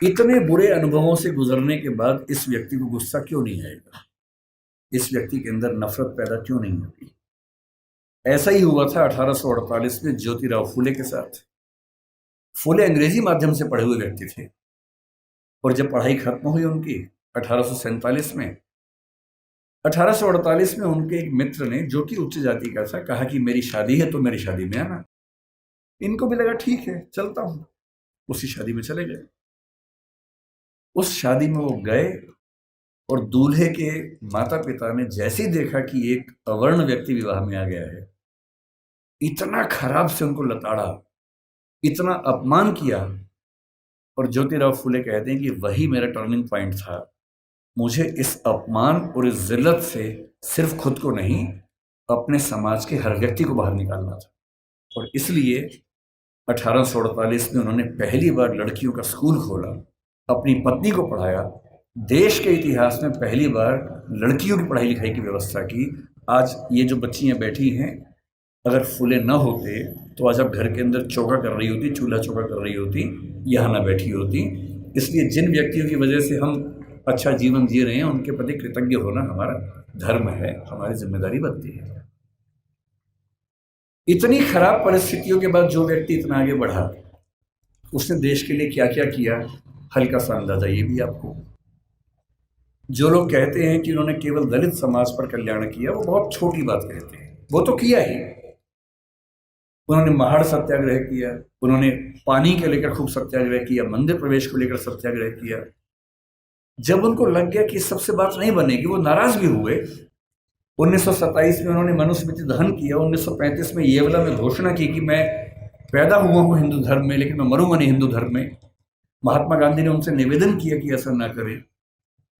इतने बुरे अनुभवों से गुजरने के बाद इस व्यक्ति को गुस्सा क्यों नहीं आएगा? इस व्यक्ति के अंदर नफरत पैदा क्यों नहीं होती? ऐसा ही हुआ था 1848 में ज्योतिराव फूले के साथ। फूले अंग्रेजी माध्यम से पढ़े हुए व्यक्ति थे और जब पढ़ाई खत्म हुई उनकी 1847 में, 1848 में उनके एक मित्र ने, जो कि उच्च जाति का था, कहा कि मेरी शादी है तो मेरी शादी में आना। इनको भी लगा ठीक है चलता हूं, उसी शादी में चले गए। उस शादी में वो गए और दूल्हे के माता पिता ने जैसे ही देखा कि एक अवर्ण व्यक्ति विवाह में आ गया है, इतना खराब से उनको लताड़ा, इतना अपमान किया। और ज्योतिराव फूले कहते हैं कि वही मेरा टर्निंग पॉइंट था। मुझे इस अपमान और इस जिल्लत से सिर्फ खुद को नहीं, अपने समाज के हर व्यक्ति को बाहर निकालना था। और इसलिए 1848 में उन्होंने पहली बार लड़कियों का स्कूल खोला, अपनी पत्नी को पढ़ाया, देश के इतिहास में पहली बार लड़कियों की पढ़ाई लिखाई की व्यवस्था की। आज ये जो बच्चियां बैठी हैं, अगर फूले न होते तो आज आप घर के अंदर चौका कर रही होती, चूल्हा चौका कर रही होती, यहाँ ना बैठी होती। इसलिए जिन व्यक्तियों की वजह से हम अच्छा जीवन जी रहे हैं, उनके प्रति कृतज्ञ होना हमारा धर्म है, हमारी जिम्मेदारी बनती है। इतनी खराब परिस्थितियों के बाद जो व्यक्ति इतना आगे बढ़ा, उसने देश के लिए क्या क्या किया, हल्का सा अंदाजा ये भी आपको। जो लोग कहते हैं कि उन्होंने केवल दलित समाज पर कल्याण किया, वो बहुत छोटी बात कहते हैं। वो तो किया ही। उन्होंने महाड़ सत्याग्रह किया, उन्होंने पानी के लेकर खूब सत्याग्रह किया, मंदिर प्रवेश को लेकर सत्याग्रह किया। जब उनको लग गया कि सबसे बात नहीं बनेगी, वो नाराज भी हुए। 1927 में उन्होंने मनुस्मृति दहन किया। 1935 में येवला में घोषणा की कि मैं पैदा हुआ हूँ हिंदू धर्म में, लेकिन मैं मरूंगा नहीं हिंदू धर्म में। महात्मा गांधी ने उनसे निवेदन किया कि ऐसा ना करें।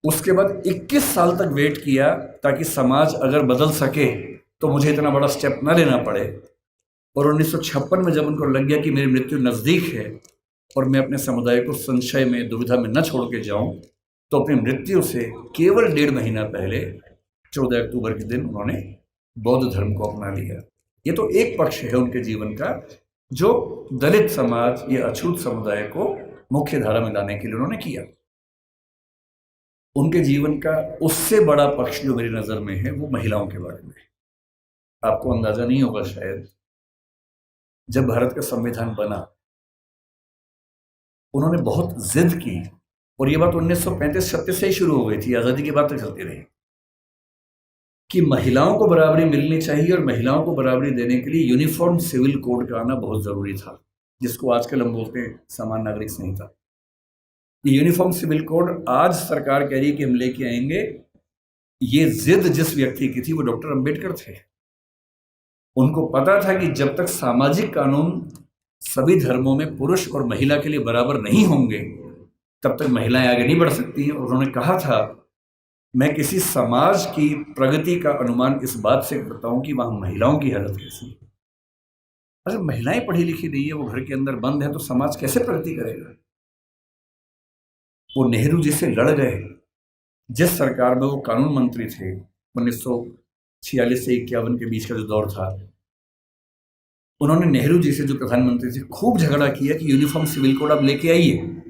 उसके बाद 21 साल तक वेट किया ताकि समाज अगर बदल सके तो मुझे इतना बड़ा स्टेप न लेना पड़े। और 1956 में जब उनको लग गया कि मेरी मृत्यु नज़दीक है और मैं अपने समुदाय को संशय में, दुविधा में न छोड़ के जाऊं, तो अपनी मृत्यु से केवल 1.5 महीना पहले 14 अक्टूबर के दिन उन्होंने बौद्ध धर्म को अपना लिया। ये तो एक पक्ष है उनके जीवन का, जो दलित समाज या अछूत समुदाय को मुख्य धारा में लाने के लिए उन्होंने किया। उनके जीवन का उससे बड़ा पक्ष जो मेरी नज़र में है, वो महिलाओं के बारे में। आपको अंदाजा नहीं होगा शायद, जब भारत का संविधान बना, उन्होंने बहुत जिद की, और ये बात 1935-36 से ही शुरू हो गई थी, आज़ादी के बाद तक चलती रही, कि महिलाओं को बराबरी मिलनी चाहिए। और महिलाओं को बराबरी देने के लिए यूनिफॉर्म सिविल कोड का आना बहुत ज़रूरी था, जिसको आजकल हम बोलते हैं समान नागरिक संहिता। ये यूनिफॉर्म सिविल कोड आज सरकार कह रही है कि हम लेके आएंगे। ये जिद जिस व्यक्ति की थी, वो डॉक्टर अंबेडकर थे। उनको पता था कि जब तक सामाजिक कानून सभी धर्मों में पुरुष और महिला के लिए बराबर नहीं होंगे, तब तक महिलाएं आगे नहीं बढ़ सकती हैं। और उन्होंने कहा था, मैं किसी समाज की प्रगति का अनुमान इस बात से करता हूं कि वहां महिलाओं की हालत कैसी है। अगर महिलाएं पढ़ी लिखी नहीं है, वो घर के अंदर बंद है, तो समाज कैसे प्रगति करेगा? वो नेहरू जी से लड़ गए। जिस सरकार में वो कानून मंत्री थे, 1946 से 51 के बीच का जो दौर था, उन्होंने नेहरू जी से, जो प्रधानमंत्री थे, खूब झगड़ा किया कि यूनिफॉर्म सिविल कोड आप लेके आइए।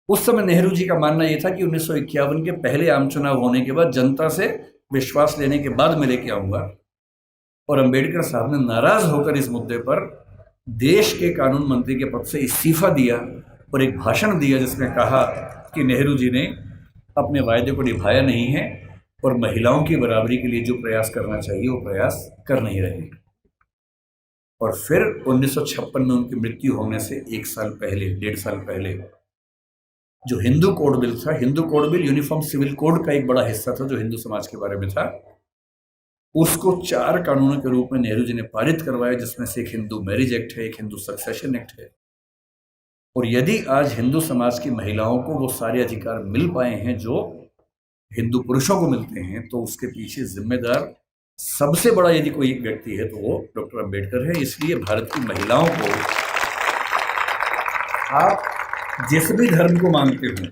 उस समय नेहरू जी का मानना यह था कि 1951 के पहले आम चुनाव होने के बाद, जनता से विश्वास लेने के बाद मैं लेके आऊंगा। और अंबेडकर साहब ने नाराज होकर इस मुद्दे पर देश के कानून मंत्री के पद से इस्तीफा दिया और एक भाषण दिया जिसमें कहा कि नेहरू जी ने अपने वायदे को निभाया नहीं है और महिलाओं की बराबरी के लिए जो प्रयास करना चाहिए वो प्रयास कर नहीं रहे। और फिर 1956 में उनकी मृत्यु होने से 1 साल पहले, 1.5 साल पहले, जो हिंदू कोड बिल था, Hindu code bill uniform civil code का एक बड़ा हिस्सा था जो हिंदू समाज के बारे में था, उसको 4 कानूनों के रूप में नेहरू जी ने पारित करवाया, जिसमें से एक हिंदू मैरिज एक्ट है, एक हिंदू सक्सेशन एक्ट है। और यदि आज हिंदू समाज की महिलाओं को वो सारे अधिकार मिल पाए हैं जो हिंदू पुरुषों को मिलते हैं, तो उसके पीछे जिम्मेदार सबसे बड़ा यदि कोई व्यक्ति है तो वो डॉक्टर अंबेडकर है। इसलिए भारत की महिलाओं को, आप जिस भी धर्म को मानते हो,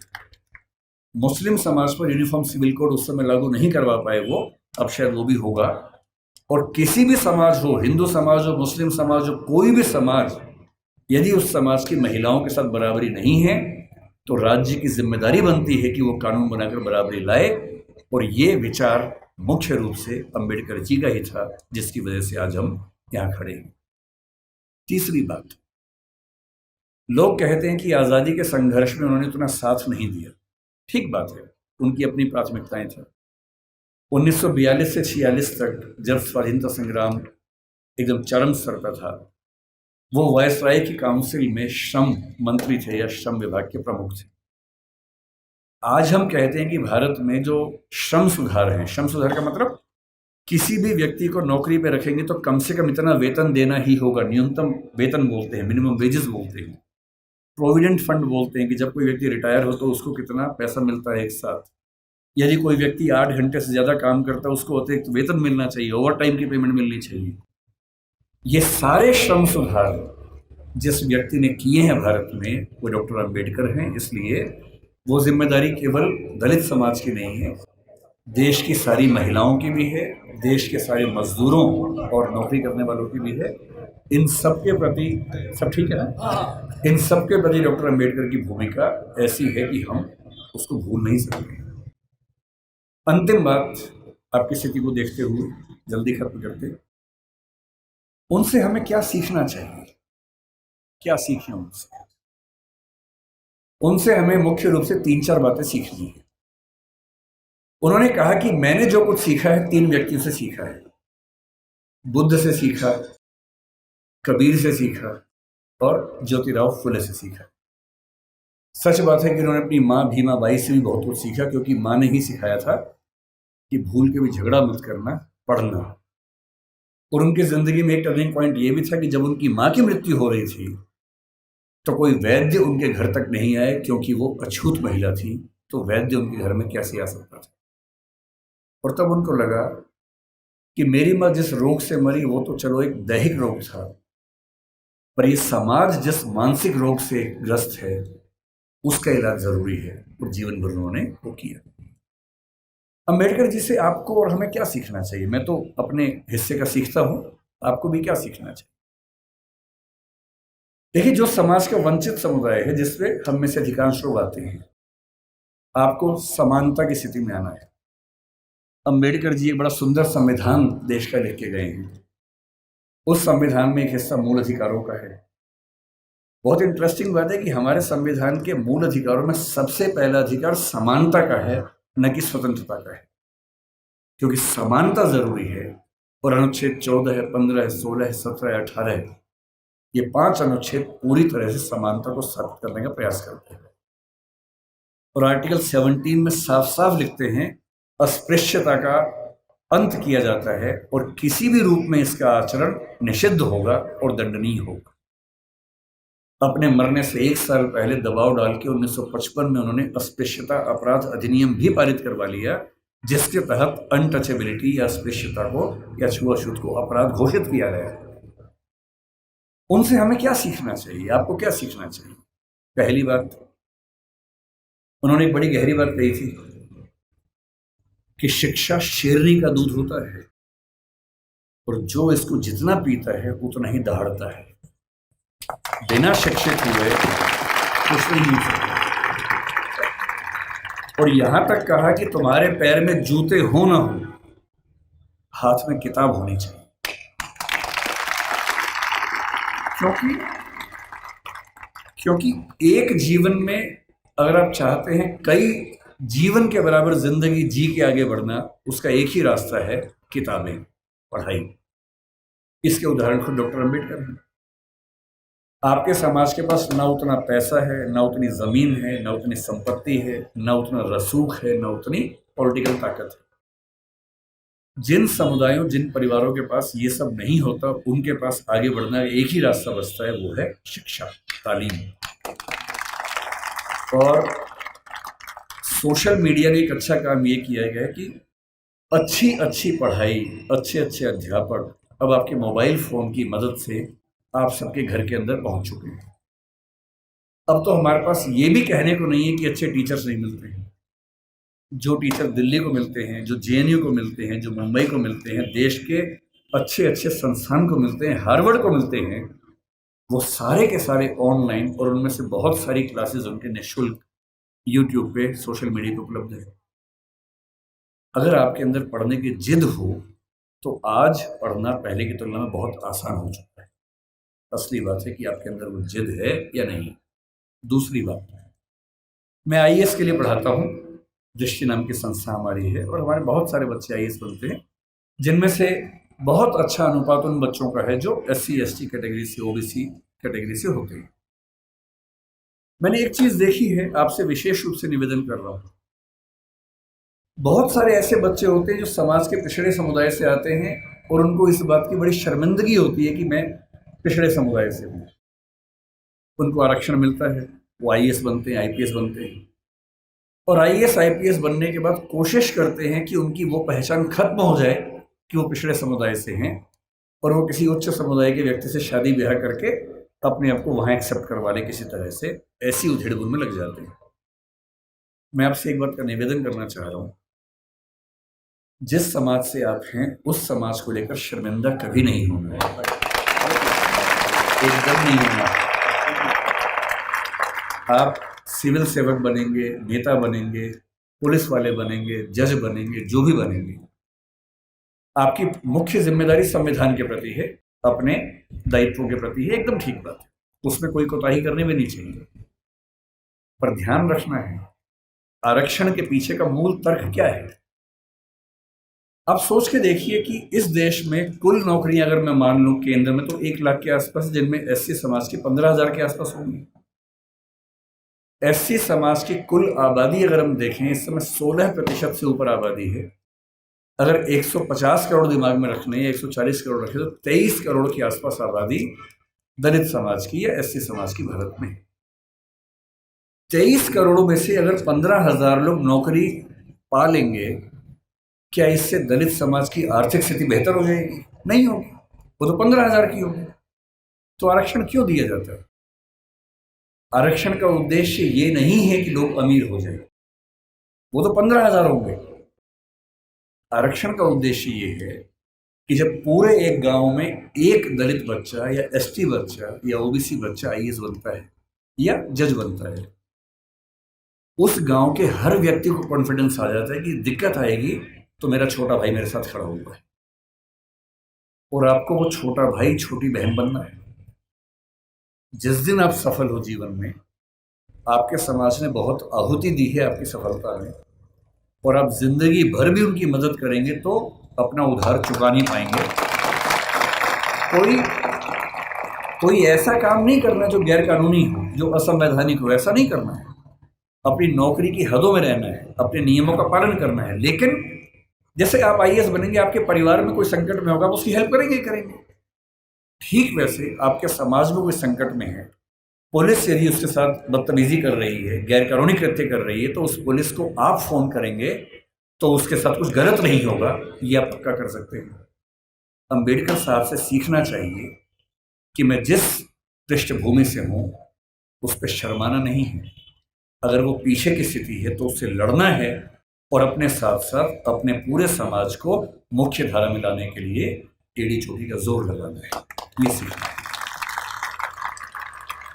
मुस्लिम समाज पर यूनिफॉर्म सिविल कोड उस समय लागू नहीं करवा पाए वो, अब शायद वो भी होगा। और किसी भी समाज हो, हिंदू समाज हो, मुस्लिम समाज हो, कोई भी समाज, यदि उस समाज की महिलाओं के साथ बराबरी नहीं है तो राज्य की जिम्मेदारी बनती है कि वो कानून बनाकर बराबरी लाए। और ये विचार मुख्य रूप से अंबेडकर जी का ही था, जिसकी वजह से आज हम यहाँ खड़े हैं। तीसरी बात, लोग कहते हैं कि आज़ादी के संघर्ष में उन्होंने इतना साथ नहीं दिया। ठीक बात है, उनकी अपनी प्राथमिकताएं थी। 1942 से 46 तक जब स्वाधीनता संग्राम एकदम चरम स्तर पर था, वो वायसराय की काउंसिल में श्रम मंत्री थे या श्रम विभाग के प्रमुख थे। आज हम कहते हैं कि भारत में जो श्रम सुधार है, श्रम सुधार का मतलब किसी भी व्यक्ति को नौकरी पे रखेंगे तो कम से कम इतना वेतन देना ही होगा। न्यूनतम वेतन बोलते हैं, मिनिमम वेजेस बोलते हैं। प्रोविडेंट फंड बोलते हैं कि जब कोई व्यक्ति रिटायर हो तो उसको कितना पैसा मिलता है एक साथ। यदि कोई व्यक्ति 8 घंटे से ज़्यादा काम करता है उसको अतिरिक्त वेतन मिलना चाहिए, ओवर टाइम की पेमेंट मिलनी चाहिए। ये सारे श्रम सुधार जिस व्यक्ति ने किए हैं भारत में, वो डॉक्टर अंबेडकर हैं। इसलिए वो जिम्मेदारी केवल दलित समाज की नहीं है, देश की सारी महिलाओं की भी है, देश के सारे मजदूरों और नौकरी करने वालों की भी है। इन सब के प्रति, सब ठीक है ना, इन सब के प्रति डॉक्टर अंबेडकर की भूमिका ऐसी है कि हम उसको भूल नहीं सकते। अंतिम बात, आपकी स्थिति को देखते हुए जल्दी खत्म करते, उनसे हमें क्या सीखना चाहिए, क्या सीखें उनसे? उनसे हमें मुख्य रूप से 3-4 बातें सीखनी है। उन्होंने कहा कि मैंने जो कुछ सीखा है 3 व्यक्तियों से सीखा है। बुद्ध से सीखा, कबीर से सीखा और ज्योतिराव फुले से सीखा। सच बात है कि उन्होंने अपनी माँ भीमा बाई से भी बहुत कुछ सीखा, क्योंकि माँ ने ही सिखाया था कि भूल के भी झगड़ा मत करना, पढ़ना। और उनकी जिंदगी में एक टर्निंग पॉइंट ये भी था कि जब उनकी माँ की मृत्यु हो रही थी तो कोई वैद्य उनके घर तक नहीं आए, क्योंकि वो अछूत महिला थी, तो वैद्य उनके घर में कैसे आ सकता था। और तब उनको लगा कि मेरी माँ जिस रोग से मरी वो तो चलो एक दैहिक रोग था, पर ये समाज जिस मानसिक रोग से ग्रस्त है उसका इलाज जरूरी है। और जीवन भर उन्होंने वो किया। अंबेडकर जी से आपको और हमें क्या सीखना चाहिए? मैं तो अपने हिस्से का सीखता हूं, आपको भी क्या सीखना चाहिए? देखिए, जो समाज का वंचित समुदाय है, जिसपे हम में से अधिकांश लोग आते हैं, आपको समानता की स्थिति में आना है। अंबेडकर जी एक बड़ा सुंदर संविधान देश का लिख के गए हैं। उस संविधान में एक हिस्सा मूल अधिकारों का है। बहुत इंटरेस्टिंग बात है कि हमारे संविधान के मूल अधिकारों में सबसे पहला अधिकार समानता का है, न कि स्वतंत्रता का है, क्योंकि समानता जरूरी है। और अनुच्छेद 14 है, 15 है, 16 है, 17 है, 18 है, ये 5 अनुच्छेद पूरी तरह से समानता को स्थापित करने का प्रयास करते हैं। और आर्टिकल 17 में साफ साफ लिखते हैं, अस्पृश्यता का अंत किया जाता है और किसी भी रूप में इसका आचरण निषिद्ध होगा और दंडनीय होगा। अपने मरने से 1 साल पहले दबाव डाल के 1955 में उन्होंने अस्पृश्यता अपराध अधिनियम भी पारित करवा लिया, जिसके तहत अनटचेबिलिटी या अस्पृश्यता को या छुआछूत को अपराध घोषित किया गया। उनसे हमें क्या सीखना चाहिए? आपको क्या सीखना चाहिए? पहली बात, उन्होंने एक बड़ी गहरी बात कही थी कि शिक्षा शेरनी का दूध होता है और जो इसको जितना पीता है उतना ही दहाड़ता है। बिना शिक्षित हुए कुछ नहीं मिल सकता। और यहां तक कहा कि तुम्हारे पैर में जूते हो ना हो, हाथ में किताब होनी चाहिए। क्योंकि एक जीवन में अगर आप चाहते हैं कई जीवन के बराबर जिंदगी जी के आगे बढ़ना, उसका एक ही रास्ता है, किताबें, पढ़ाई। इसके उदाहरण खुद डॉक्टर अंबेडकर हैं। आपके समाज के पास ना उतना पैसा है, ना उतनी जमीन है, ना उतनी संपत्ति है, ना उतना रसूख है, ना उतनी पॉलिटिकल ताकत है। जिन समुदायों, जिन परिवारों के पास ये सब नहीं होता, उनके पास आगे बढ़ना एक ही रास्ता बचता है, वो है शिक्षा, तालीम। और सोशल मीडिया ने एक अच्छा काम ये किया है कि अच्छी अच्छी पढ़ाई, अच्छे अच्छे अध्यापक अब आपके मोबाइल फोन की मदद से आप सबके घर के अंदर पहुंच चुके हैं। अब तो हमारे पास ये भी कहने को नहीं है कि अच्छे टीचर्स नहीं मिलते हैं। जो टीचर दिल्ली को मिलते हैं, जो जेएनयू को मिलते हैं, जो मुंबई को मिलते हैं, देश के अच्छे अच्छे संस्थान को मिलते हैं, हार्वर्ड को मिलते हैं, वो सारे के सारे ऑनलाइन, और उनमें से बहुत सारी क्लासेस उनके निःशुल्क यूट्यूब पे, सोशल मीडिया पे उपलब्ध है। अगर आपके अंदर पढ़ने की जिद हो तो आज पढ़ना पहले की तुलना में बहुत आसान हो चुका है। असली बात है कि आपके अंदर वो जिद है या नहीं। दूसरी बात, मैं आईएएस के लिए पढ़ाता हूँ। दृष्टि नाम की संस्था हमारी है और हमारे बहुत सारे बच्चे आईएएस बनते हैं, जिनमें से बहुत अच्छा अनुपात उन बच्चों का है जो एससी एसटी कैटेगरी से, ओबीसी कैटेगरी से होते हैं। मैंने एक चीज देखी है, आपसे विशेष रूप से निवेदन कर रहा हूं। बहुत सारे ऐसे बच्चे होते हैं जो समाज के पिछड़े समुदाय से आते हैं और उनको इस बात की बड़ी शर्मिंदगी होती है कि मैं पिछड़े समुदाय से हूं। उनको आरक्षण मिलता है, वो आईएएस बनते हैं, आईपीएस बनते हैं, और आईएएस आईपीएस बनने के बाद कोशिश करते हैं कि उनकी वो पहचान खत्म हो जाए कि वो पिछड़े समुदाय से हैं, और वो किसी उच्च समुदाय के व्यक्ति से शादी ब्याह करके अपने आप को वहां एक्सेप्ट करवा ले किसी तरह से। ऐसी उधेड़-बुन में लग जाते हैं। मैं आपसे एक बात का निवेदन करना चाह रहा हूं, जिस समाज से आप हैं उस समाज को लेकर शर्मिंदा कभी नहीं होना है, एकदम नहीं होना। आप सिविल सेवक बनेंगे, नेता बनेंगे, पुलिस वाले बनेंगे, जज बनेंगे, जो भी बनेंगे, आपकी मुख्य जिम्मेदारी संविधान के प्रति है, अपने दायित्वों के प्रति है, एकदम ठीक बात है, उसमें कोई कोताही करने भी नहीं चाहिए। पर ध्यान रखना है, आरक्षण के पीछे का मूल तर्क क्या है। आप सोच के देखिए कि इस देश में कुल नौकरियां अगर मैं मान लूं केंद्र में तो 1 लाख के आसपास, जिनमें एससी समाज की 15,000 के आसपास होंगी। एससी समाज की कुल आबादी अगर हम देखें, इस समय 16% से ऊपर आबादी है। अगर 150 करोड़ दिमाग में रखने या 140 करोड़ रखें तो 23 करोड़ के आसपास आबादी दलित समाज की या एससी समाज की भारत में। 23 करोड़ में से अगर 15,000 लोग नौकरी पा लेंगे, क्या इससे दलित समाज की आर्थिक स्थिति बेहतर हो जाएगी? नहीं होगी, वो तो 15,000 की होगी। तो आरक्षण क्यों दिया जाता है? आरक्षण का उद्देश्य ये नहीं है कि लोग अमीर हो जाए, वो तो 15,000 होंगे। आरक्षण का उद्देश्य ये है कि जब पूरे एक गांव में एक दलित बच्चा या एसटी बच्चा या ओबीसी बच्चा आईएएस बनता है या जज बनता है, उस गांव के हर व्यक्ति को कॉन्फिडेंस आ जाता है कि दिक्कत आएगी तो मेरा छोटा भाई मेरे साथ खड़ा हुआ है, और आपको वो छोटा भाई छोटी बहन बनना है। जिस दिन आप सफल हो जीवन में, आपके समाज ने बहुत आहुति दी है आपकी सफलता में, और आप जिंदगी भर भी उनकी मदद करेंगे तो अपना उधार चुका नहीं पाएंगे। कोई ऐसा काम नहीं करना जो गैर कानूनी हो, जो असंवैधानिक हो, ऐसा नहीं करना है। अपनी नौकरी की हदों में रहना है, अपने नियमों का पालन करना है। लेकिन जैसे आप आईएएस बनेंगे, आपके परिवार में कोई संकट में होगा, आप उसकी हेल्प करेंगे ही करेंगे। ठीक वैसे आपके समाज में कोई संकट में है, पुलिस यदि उसके साथ बदतमीजी कर रही है, गैर कानूनी कृत्य कर रही है, तो उस पुलिस को आप फोन करेंगे तो उसके साथ कुछ गलत नहीं होगा, ये आप पक्का कर सकते हैं। अंबेडकर साहब से सीखना चाहिए कि मैं जिस पृष्ठभूमि से हूं उस पर शर्माना नहीं है। अगर वो पीछे की स्थिति है तो उससे लड़ना है, और अपने साथ साथ अपने पूरे समाज को मुख्य धारा में लाने के लिए एड़ी चोटी का जोर लगाना है, ये सीखना है।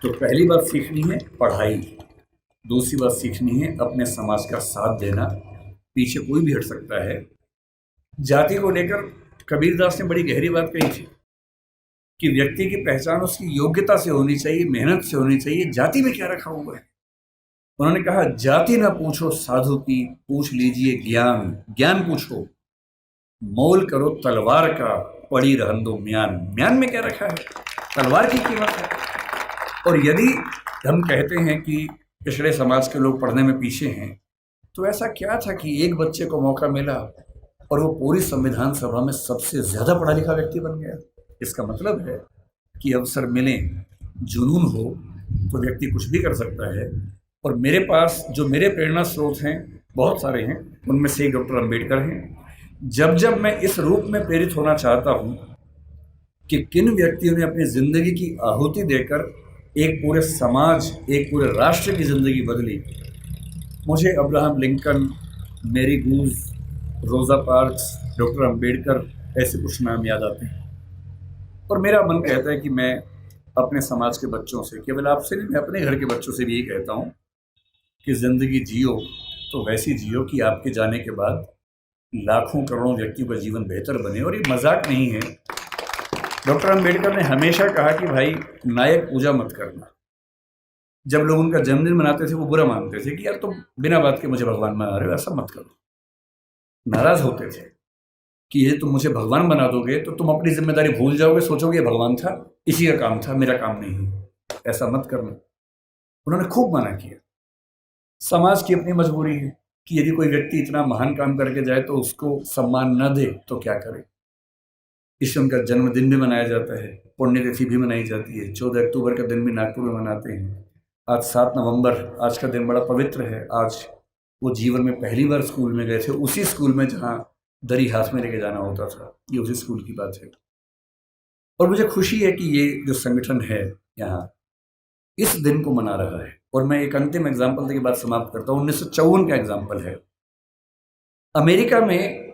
तो पहली बात सीखनी है पढ़ाई, दूसरी बात सीखनी है अपने समाज का साथ देना। पीछे कोई भी हट सकता है। जाति को लेकर कबीरदास ने बड़ी गहरी बात कही थी कि व्यक्ति की पहचान उसकी योग्यता से होनी चाहिए, मेहनत से होनी चाहिए। जाति में क्या रखा हुआ है? उन्होंने कहा, जाति ना पूछो साधु की, पूछ लीजिए ज्ञान। ज्ञान पूछो, मोल करो तलवार का, पड़ी रहन दो म्यान। म्यान में क्या रखा है? तलवार की कीमत है। और यदि हम कहते हैं कि पिछड़े समाज के लोग पढ़ने में पीछे हैं, तो ऐसा क्या था कि एक बच्चे को मौका मिला और वो पूरी संविधान सभा में सबसे ज्यादा पढ़ा लिखा व्यक्ति बन गया? इसका मतलब है कि अवसर मिले, जुनून हो तो व्यक्ति कुछ भी कर सकता है। और मेरे पास जो मेरे प्रेरणा स्रोत हैं बहुत सारे हैं, उनमें से एक डॉक्टर अंबेडकर हैं। जब जब मैं इस रूप में प्रेरित होना चाहता हूं कि किन व्यक्तियों ने अपनी जिंदगी की आहुति देकर एक पूरे समाज, एक पूरे राष्ट्र की जिंदगी बदली, मुझे अब्राहम लिंकन, मेरी गूंज, रोज़ा पार्क्स, डॉक्टर अंबेडकर, ऐसे कुछ नाम याद आते हैं। और मेरा मन कहता है कि मैं अपने समाज के बच्चों से, केवल आपसे नहीं, मैं अपने घर के बच्चों से भी यही कहता हूँ कि ज़िंदगी जियो तो वैसी जियो कि आपके जाने के बाद लाखों करोड़ों व्यक्तियों का जीवन बेहतर बने। और ये मजाक नहीं है। डॉक्टर अंबेडकर ने हमेशा कहा कि भाई नायक पूजा मत करना। जब लोग उनका जन्मदिन मनाते थे वो बुरा मानते थे कि यार तुम बिना बात के मुझे भगवान बना रहे हो, ऐसा मत करो। नाराज होते थे कि ये तुम मुझे भगवान बना दोगे तो तुम अपनी जिम्मेदारी भूल जाओगे, सोचोगे ये भगवान था, इसी का काम था, मेरा काम नहीं है, ऐसा मत करना। उन्होंने खूब मना किया। समाज की अपनी मजबूरी है कि यदि कोई व्यक्ति इतना महान काम करके जाए तो उसको सम्मान न दे तो क्या करे। इसलिए उनका जन्मदिन भी मनाया जाता है, पुण्यतिथि भी मनाई जाती है। 14 अक्टूबर का दिन भी नागपुर में मनाते हैं। आज 7 नवंबर, आज का दिन बड़ा पवित्र है। आज वो जीवन में पहली बार स्कूल में गए थे, उसी स्कूल में जहाँ दरी हाथ में लेके जाना होता था। ये उसी स्कूल की बात है। और मुझे खुशी है कि ये जो संगठन है यहाँ इस दिन को मना रहा है। और मैं एक अंतिम एग्जाम्पल देके बात समाप्त करता हूँ। 1954 का एग्जाम्पल है। अमेरिका में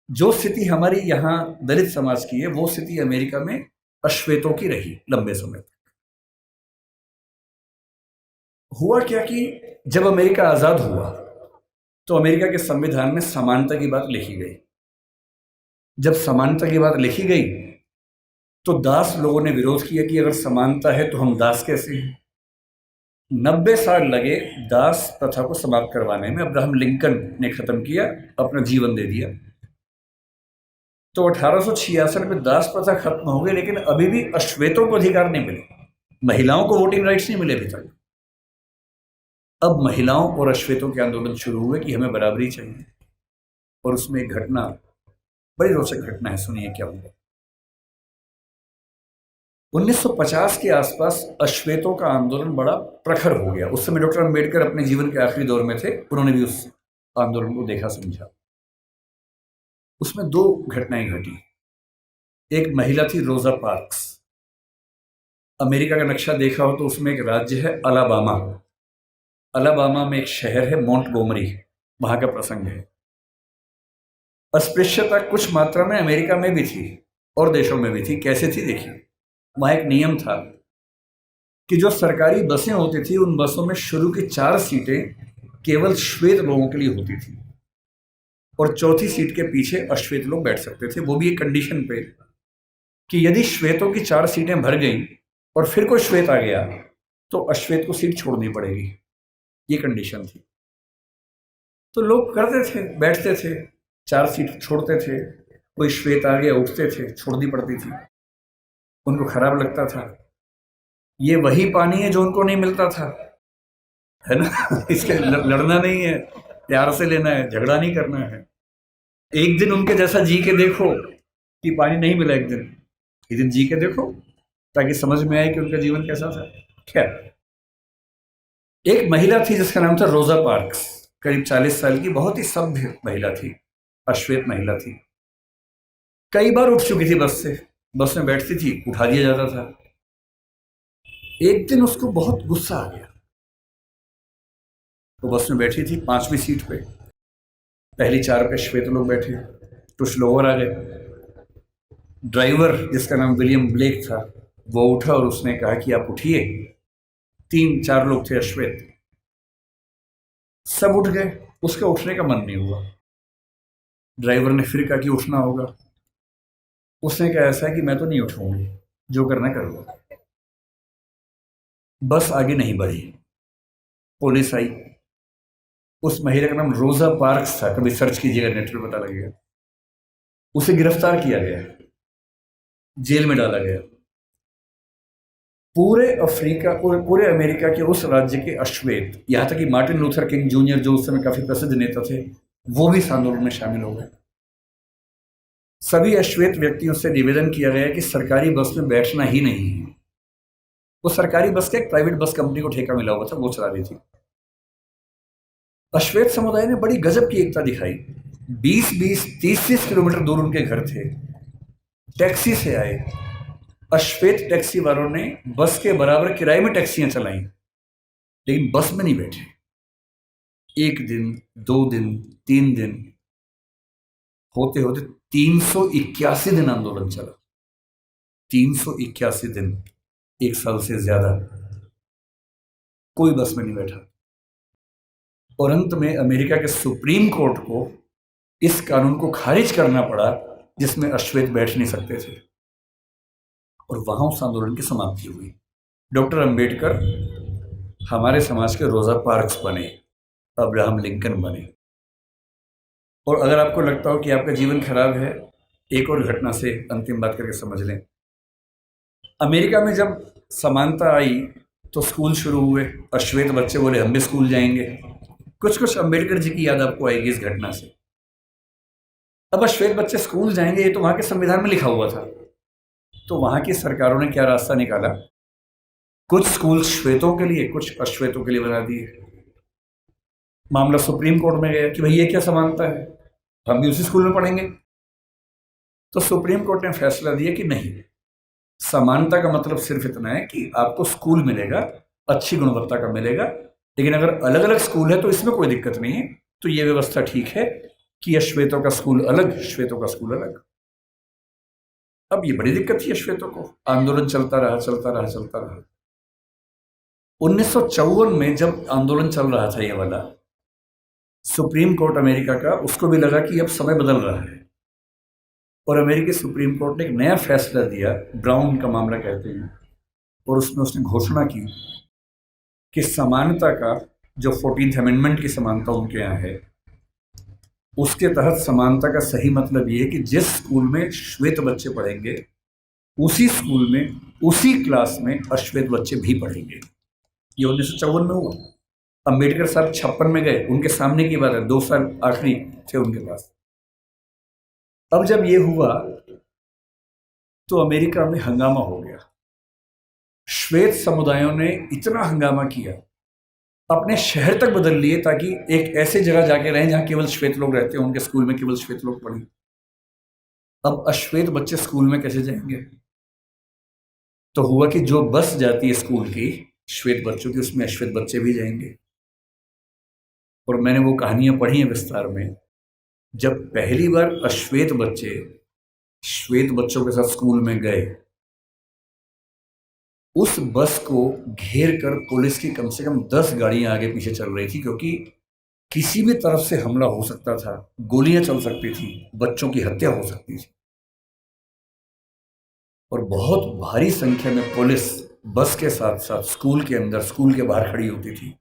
जो स्थिति हमारी यहाँ दलित समाज की है, वो स्थिति अमेरिका में अश्वेतों की रही लंबे समय तक। हुआ क्या कि जब अमेरिका आजाद हुआ तो अमेरिका के संविधान में समानता की बात लिखी गई। जब समानता की बात लिखी गई तो दास लोगों ने विरोध किया कि अगर समानता है तो हम दास कैसे हैं। 90 साल लगे दास प्रथा को समाप्त करवाने में। अब्राहम लिंकन ने खत्म किया, अपना जीवन दे दिया। तो 1866 में दास प्रथा खत्म हो गई, लेकिन अभी भी अश्वेतों को अधिकार नहीं मिले। महिलाओं को वोटिंग राइट्स नहीं मिले अभी तक। अब महिलाओं और अश्वेतों के आंदोलन शुरू हुए कि हमें बराबरी चाहिए। और उसमें एक घटना, बड़ी रोचक घटना है, सुनिए क्या हुआ। 1950 के आसपास अश्वेतों का आंदोलन बड़ा प्रखर हो गया। उस समय डॉक्टर अंबेडकर अपने जीवन के आखिरी दौर में थे, उन्होंने भी उस आंदोलन को देखा समझा। उसमें 2 घटनाएं घटी। एक महिला थी रोजा पार्क्स। अमेरिका का नक्शा देखा हो तो उसमें एक राज्य है अलाबामा। अलाबामा में एक शहर है मोंटगोमरी, वहां का प्रसंग है। अस्पृश्यता कुछ मात्रा में अमेरिका में भी थी और देशों में भी थी। कैसे थी देखिए। वहां एक नियम था कि जो सरकारी बसें होती थी उन बसों में शुरू की 4 सीटें केवल श्वेत लोगों के लिए होती थी और चौथी सीट के पीछे अश्वेत लोग बैठ सकते थे। वो भी एक कंडीशन पे कि यदि श्वेतों की 4 सीटें भर गई और फिर कोई श्वेत आ गया तो अश्वेत को सीट छोड़नी पड़ेगी। ये कंडीशन थी। तो लोग करते थे, बैठते थे, 4 सीट छोड़ते थे। कोई श्वेत आ गया, उठते थे, छोड़नी पड़ती थी। उनको खराब लगता था। ये वही पानी है जो उनको नहीं मिलता था, है ना। इसके लड़ना नहीं है, प्यार से लेना है, झगड़ा नहीं करना है। एक दिन उनके जैसा जी के देखो कि पानी नहीं मिला, एक दिन जी के देखो ताकि समझ में आए कि उनका जीवन कैसा था। खैर, एक महिला थी जिसका नाम था रोजा पार्क्स। करीब 40 साल की, बहुत ही सभ्य महिला थी, अश्वेत महिला थी। कई बार उठ चुकी थी बस से, बस में बैठती थी, उठा दिया जाता था। एक दिन उसको बहुत गुस्सा आ गया। तो बस में बैठी थी 5वीं सीट पे, पहली 4 पे श्वेत लोग बैठे, कुछ लोग और आ गए। ड्राइवर जिसका नाम विलियम ब्लेक था वो उठा और उसने कहा कि आप उठिए। 3-4 लोग थे अश्वेत, सब उठ गए। उसका उठने का मन नहीं हुआ। ड्राइवर ने फिर कहा कि उठना होगा। उसने कहा ऐसा है कि मैं तो नहीं उठूंगी, जो करना कर लो। बस आगे नहीं बढ़ी। पुलिस आई। उस महिला का नाम रोजा पार्क्स था, कभी सर्च कीजिएगा नेट पे पता लगेगा। उसे गिरफ्तार किया गया, जेल में डाला गया। पूरे अमेरिका के उस राज्य के अश्वेत, यहां तक कि मार्टिन लूथर किंग जूनियर जो उस समय काफी प्रसिद्ध नेता थे, वो भी इस आंदोलन में शामिल हो गए। सभी अश्वेत व्यक्तियों से निवेदन किया गया कि सरकारी बस में बैठना ही नहीं है। वो सरकारी बस का एक प्राइवेट बस कंपनी को ठेका मिला हुआ था, वो चला रही थी। अश्वेत समुदाय ने बड़ी गजब की एकता दिखाई। 20-20, 30-30 किलोमीटर दूर उनके घर थे, टैक्सी से आए। अश्वेत टैक्सी वालों ने बस के बराबर किराए में टैक्सियां चलाई, लेकिन बस में नहीं बैठे। 1 दिन, 2 दिन, 3 दिन, होते होते 381 दिन आंदोलन चला। 381 दिन, 1 साल से ज्यादा कोई बस में नहीं बैठा। और अंत में अमेरिका के सुप्रीम कोर्ट को इस कानून को खारिज करना पड़ा जिसमें अश्वेत बैठ नहीं सकते थे, और वहां उस आंदोलन की समाप्ति हुई। डॉक्टर अंबेडकर हमारे समाज के रोजा पार्क्स बने, अब्राहम लिंकन बने। और अगर आपको लगता हो कि आपका जीवन खराब है, एक और घटना से अंतिम बात करके समझ लें। अमेरिका में जब समानता आई तो स्कूल शुरू हुए, अश्वेत बच्चे बोले हम भी स्कूल जाएंगे। कुछ कुछ अंबेडकर जी की याद आपको आएगी इस घटना से। अब अश्वेत बच्चे स्कूल जाएंगे, ये तो वहां के संविधान में लिखा हुआ था। तो वहां की सरकारों ने क्या रास्ता निकाला, कुछ स्कूल श्वेतों के लिए, कुछ अश्वेतों के लिए बना दिए। मामला सुप्रीम कोर्ट में गया कि भाई ये क्या समानता है, हम भी उसी स्कूल में पढ़ेंगे। तो सुप्रीम कोर्ट ने फैसला दिया कि नहीं, समानता का मतलब सिर्फ इतना है कि आपको स्कूल मिलेगा, अच्छी गुणवत्ता का मिलेगा, लेकिन अगर अलग अलग स्कूल है तो इसमें कोई दिक्कत नहीं है। तो ये व्यवस्था ठीक है कि अश्वेतों का स्कूल अलग, श्वेतों का स्कूल अलग। अब ये बड़ी दिक्कत थी अश्वेतों को। आंदोलन चलता रहा चलता रहा चलता रहा। 1954 में जब आंदोलन चल रहा था ये वाला, सुप्रीम कोर्ट अमेरिका का, उसको भी लगा कि अब समय बदल रहा है, और अमेरिकी सुप्रीम कोर्ट ने एक नया फैसला दिया, ब्राउन का मामला कहते हैं, और उसमें उसने घोषणा की कि समानता का जो 14th अमेंडमेंट की समानता उनके यहाँ है, उसके तहत समानता का सही मतलब ये है कि जिस स्कूल में श्वेत बच्चे पढ़ेंगे उसी स्कूल में, उसी क्लास में अश्वेत बच्चे भी पढ़ेंगे। ये 1954 में हुआ। अंबेडकर साहब 56 में गए, उनके सामने की बात है, 2 साल आखिरी थे उनके पास। अब जब ये हुआ तो अमेरिका में हंगामा हो गया। श्वेत समुदायों ने इतना हंगामा किया, अपने शहर तक बदल लिए ताकि एक ऐसे जगह जाके रहें जहां केवल श्वेत लोग रहते हैं, उनके स्कूल में केवल श्वेत लोग पढ़ें। अब अश्वेत बच्चे स्कूल में कैसे जाएंगे? तो हुआ कि जो बस जाती है स्कूल की श्वेत बच्चों की, उसमें अश्वेत बच्चे भी जाएंगे। और मैंने वो कहानियां पढ़ी हैं विस्तार में। जब पहली बार अश्वेत बच्चे श्वेत बच्चों के साथ स्कूल में गए, उस बस को घेर कर पुलिस की कम से कम 10 गाड़ियां आगे पीछे चल रही थी, क्योंकि किसी भी तरफ से हमला हो सकता था, गोलियां चल सकती थी, बच्चों की हत्या हो सकती थी। और बहुत भारी संख्या में पुलिस बस के साथ साथ स्कूल के अंदर, स्कूल के बाहर खड़ी होती थी।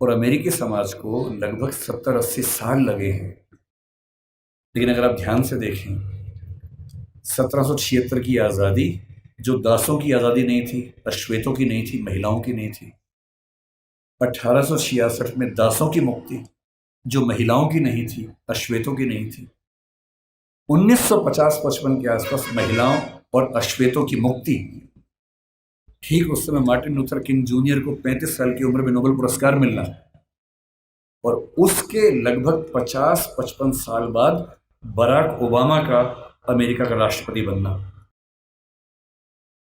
और अमेरिकी समाज को लगभग 70-80 साल लगे हैं। लेकिन अगर आप ध्यान से देखें, 1776 की आज़ादी जो दासों की आज़ादी नहीं थी, अश्वेतों की नहीं थी, महिलाओं की नहीं थी। 1866 में दासों की मुक्ति जो महिलाओं की नहीं थी, अश्वेतों की नहीं थी। 1950-55 के आसपास महिलाओं और अश्वेतों की मुक्ति। ठीक उस समय मार्टिन लूथर किंग जूनियर को 35 साल की उम्र में नोबेल पुरस्कार मिलना, और उसके लगभग 50-55 साल बाद बराक ओबामा का अमेरिका का राष्ट्रपति बनना।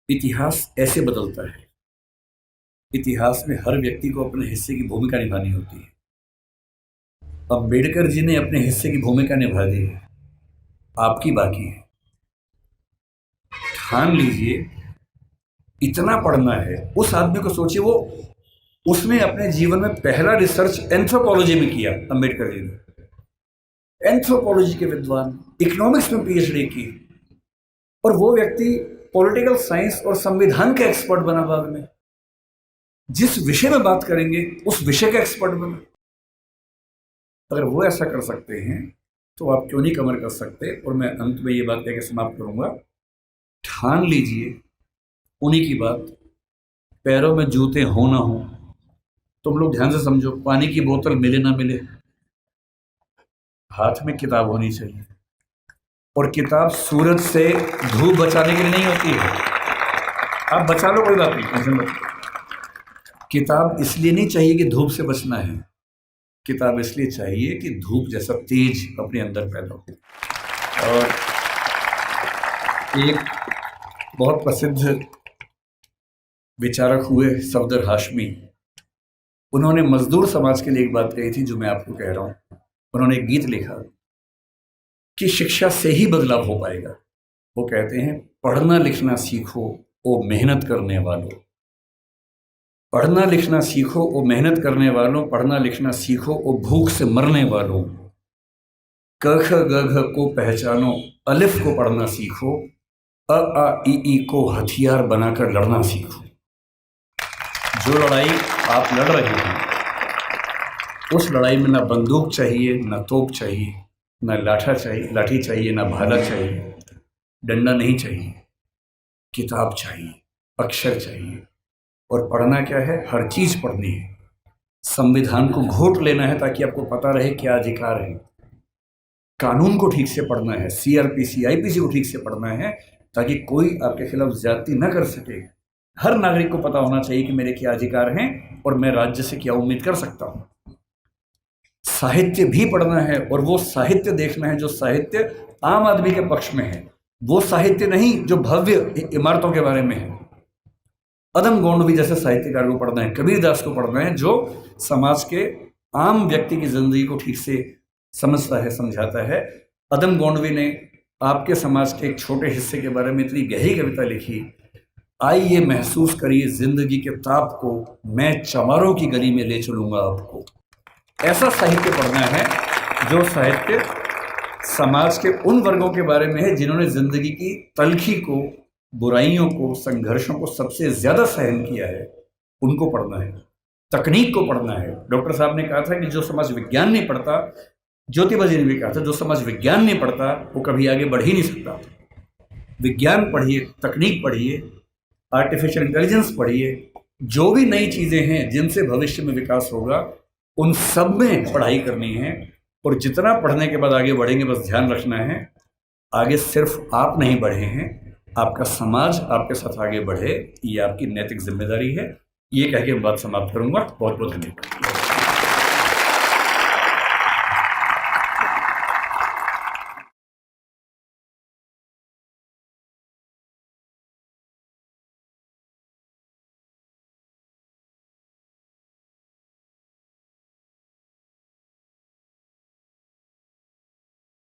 इतिहास ऐसे बदलता है। इतिहास में हर व्यक्ति को अपने हिस्से की भूमिका निभानी होती है। अंबेडकर जी ने अपने हिस्से की भूमिका निभा दी है, आपकी बाकी है। ठान लीजिए, इतना पढ़ना है। उस आदमी को सोचिए, वो उसने अपने जीवन में पहला रिसर्च एंथ्रोपोलॉजी में किया। अंबेडकर जी ने एंथ्रोपोलॉजी के विद्वान, इकोनॉमिक्स में पीएचडी की, और वो व्यक्ति पॉलिटिकल साइंस और संविधान का एक्सपर्ट बना बाद में। जिस विषय में बात करेंगे उस विषय का एक्सपर्ट बना। अगर वो ऐसा कर सकते हैं तो आप क्यों नहीं कमर कर सकते? और मैं अंत में ये बात कहकर समाप्त करूंगा, ठान लीजिए उन्हीं की बात, पैरों में जूते हो ना हो। तुम लोग ध्यान से समझो, पानी की बोतल मिले ना मिले, हाथ में किताब होनी चाहिए। और किताब सूरज से, धूप बचाने के लिए नहीं होती है। आप बचा लो, कोई बात नहीं, टेंशन मत। किताब इसलिए नहीं चाहिए कि धूप से बचना है, किताब इसलिए चाहिए कि धूप जैसा तेज अपने अंदर पैदा हो। और एक बहुत प्रसिद्ध विचारक हुए सफदर हाशमी, उन्होंने मजदूर समाज के लिए एक बात कही थी जो मैं आपको कह रहा हूं। उन्होंने एक गीत लिखा कि शिक्षा से ही बदलाव हो पाएगा। वो कहते हैं, पढ़ना लिखना सीखो ओ मेहनत करने वालों, पढ़ना लिखना सीखो ओ मेहनत करने वालों, पढ़ना लिखना सीखो ओ भूख से मरने वालों, क ख ग घ को पहचानो, अलिफ को पढ़ना सीखो, अ आ ई को हथियार बनाकर लड़ना सीखो। जो लड़ाई आप लड़ रहे हैं उस लड़ाई में ना बंदूक चाहिए, ना तोप चाहिए, ना लाठी चाहिए, ना भाला चाहिए, डंडा नहीं चाहिए, किताब चाहिए, अक्षर चाहिए। और पढ़ना क्या है? हर चीज़ पढ़नी है। संविधान को घोट लेना है ताकि आपको पता रहे क्या अधिकार है। कानून को ठीक से पढ़ना है, CRPC IPC को ठीक से पढ़ना है ताकि कोई आपके खिलाफ ज्यादती न कर सके। हर नागरिक को पता होना चाहिए कि मेरे क्या अधिकार हैं और मैं राज्य से क्या उम्मीद कर सकता हूं। साहित्य भी पढ़ना है और वो साहित्य देखना है जो साहित्य आम आदमी के पक्ष में है, वो साहित्य नहीं जो भव्य इमारतों के बारे में है। अदम गोंडवी जैसे साहित्यकार को पढ़ना है, कबीरदास को पढ़ना है जो समाज के आम व्यक्ति की जिंदगी को ठीक से समझता है, समझाता है। अदम गोंडवी ने आपके समाज के एक छोटे हिस्से के बारे में इतनी गहरी कविता लिखी, आइए महसूस करिए जिंदगी के ताप को, मैं चमारों की गली में ले चलूंगा आपको। ऐसा साहित्य पढ़ना है जो साहित्य समाज के उन वर्गों के बारे में है जिन्होंने जिंदगी की तलखी को, बुराइयों को, संघर्षों को सबसे ज्यादा सहन किया है, उनको पढ़ना है। तकनीक को पढ़ना है। डॉक्टर साहब ने कहा था कि जो समाज विज्ञान नहीं पढ़ता, ज्योतिबा जी ने भी कहा था, जो समाज विज्ञान नहीं पढ़ता वो कभी आगे बढ़ ही नहीं सकता। विज्ञान पढ़िए, तकनीक पढ़िए, आर्टिफिशियल इंटेलिजेंस पढ़िए, जो भी नई चीज़ें हैं जिनसे भविष्य में विकास होगा उन सब में पढ़ाई करनी है। और जितना पढ़ने के बाद आगे बढ़ेंगे, बस ध्यान रखना है आगे सिर्फ आप नहीं बढ़े हैं, आपका समाज आपके साथ आगे बढ़े, ये आपकी नैतिक जिम्मेदारी है। ये कह के मैं बात समाप्त करूंगा। बहुत बहुत धन्यवाद।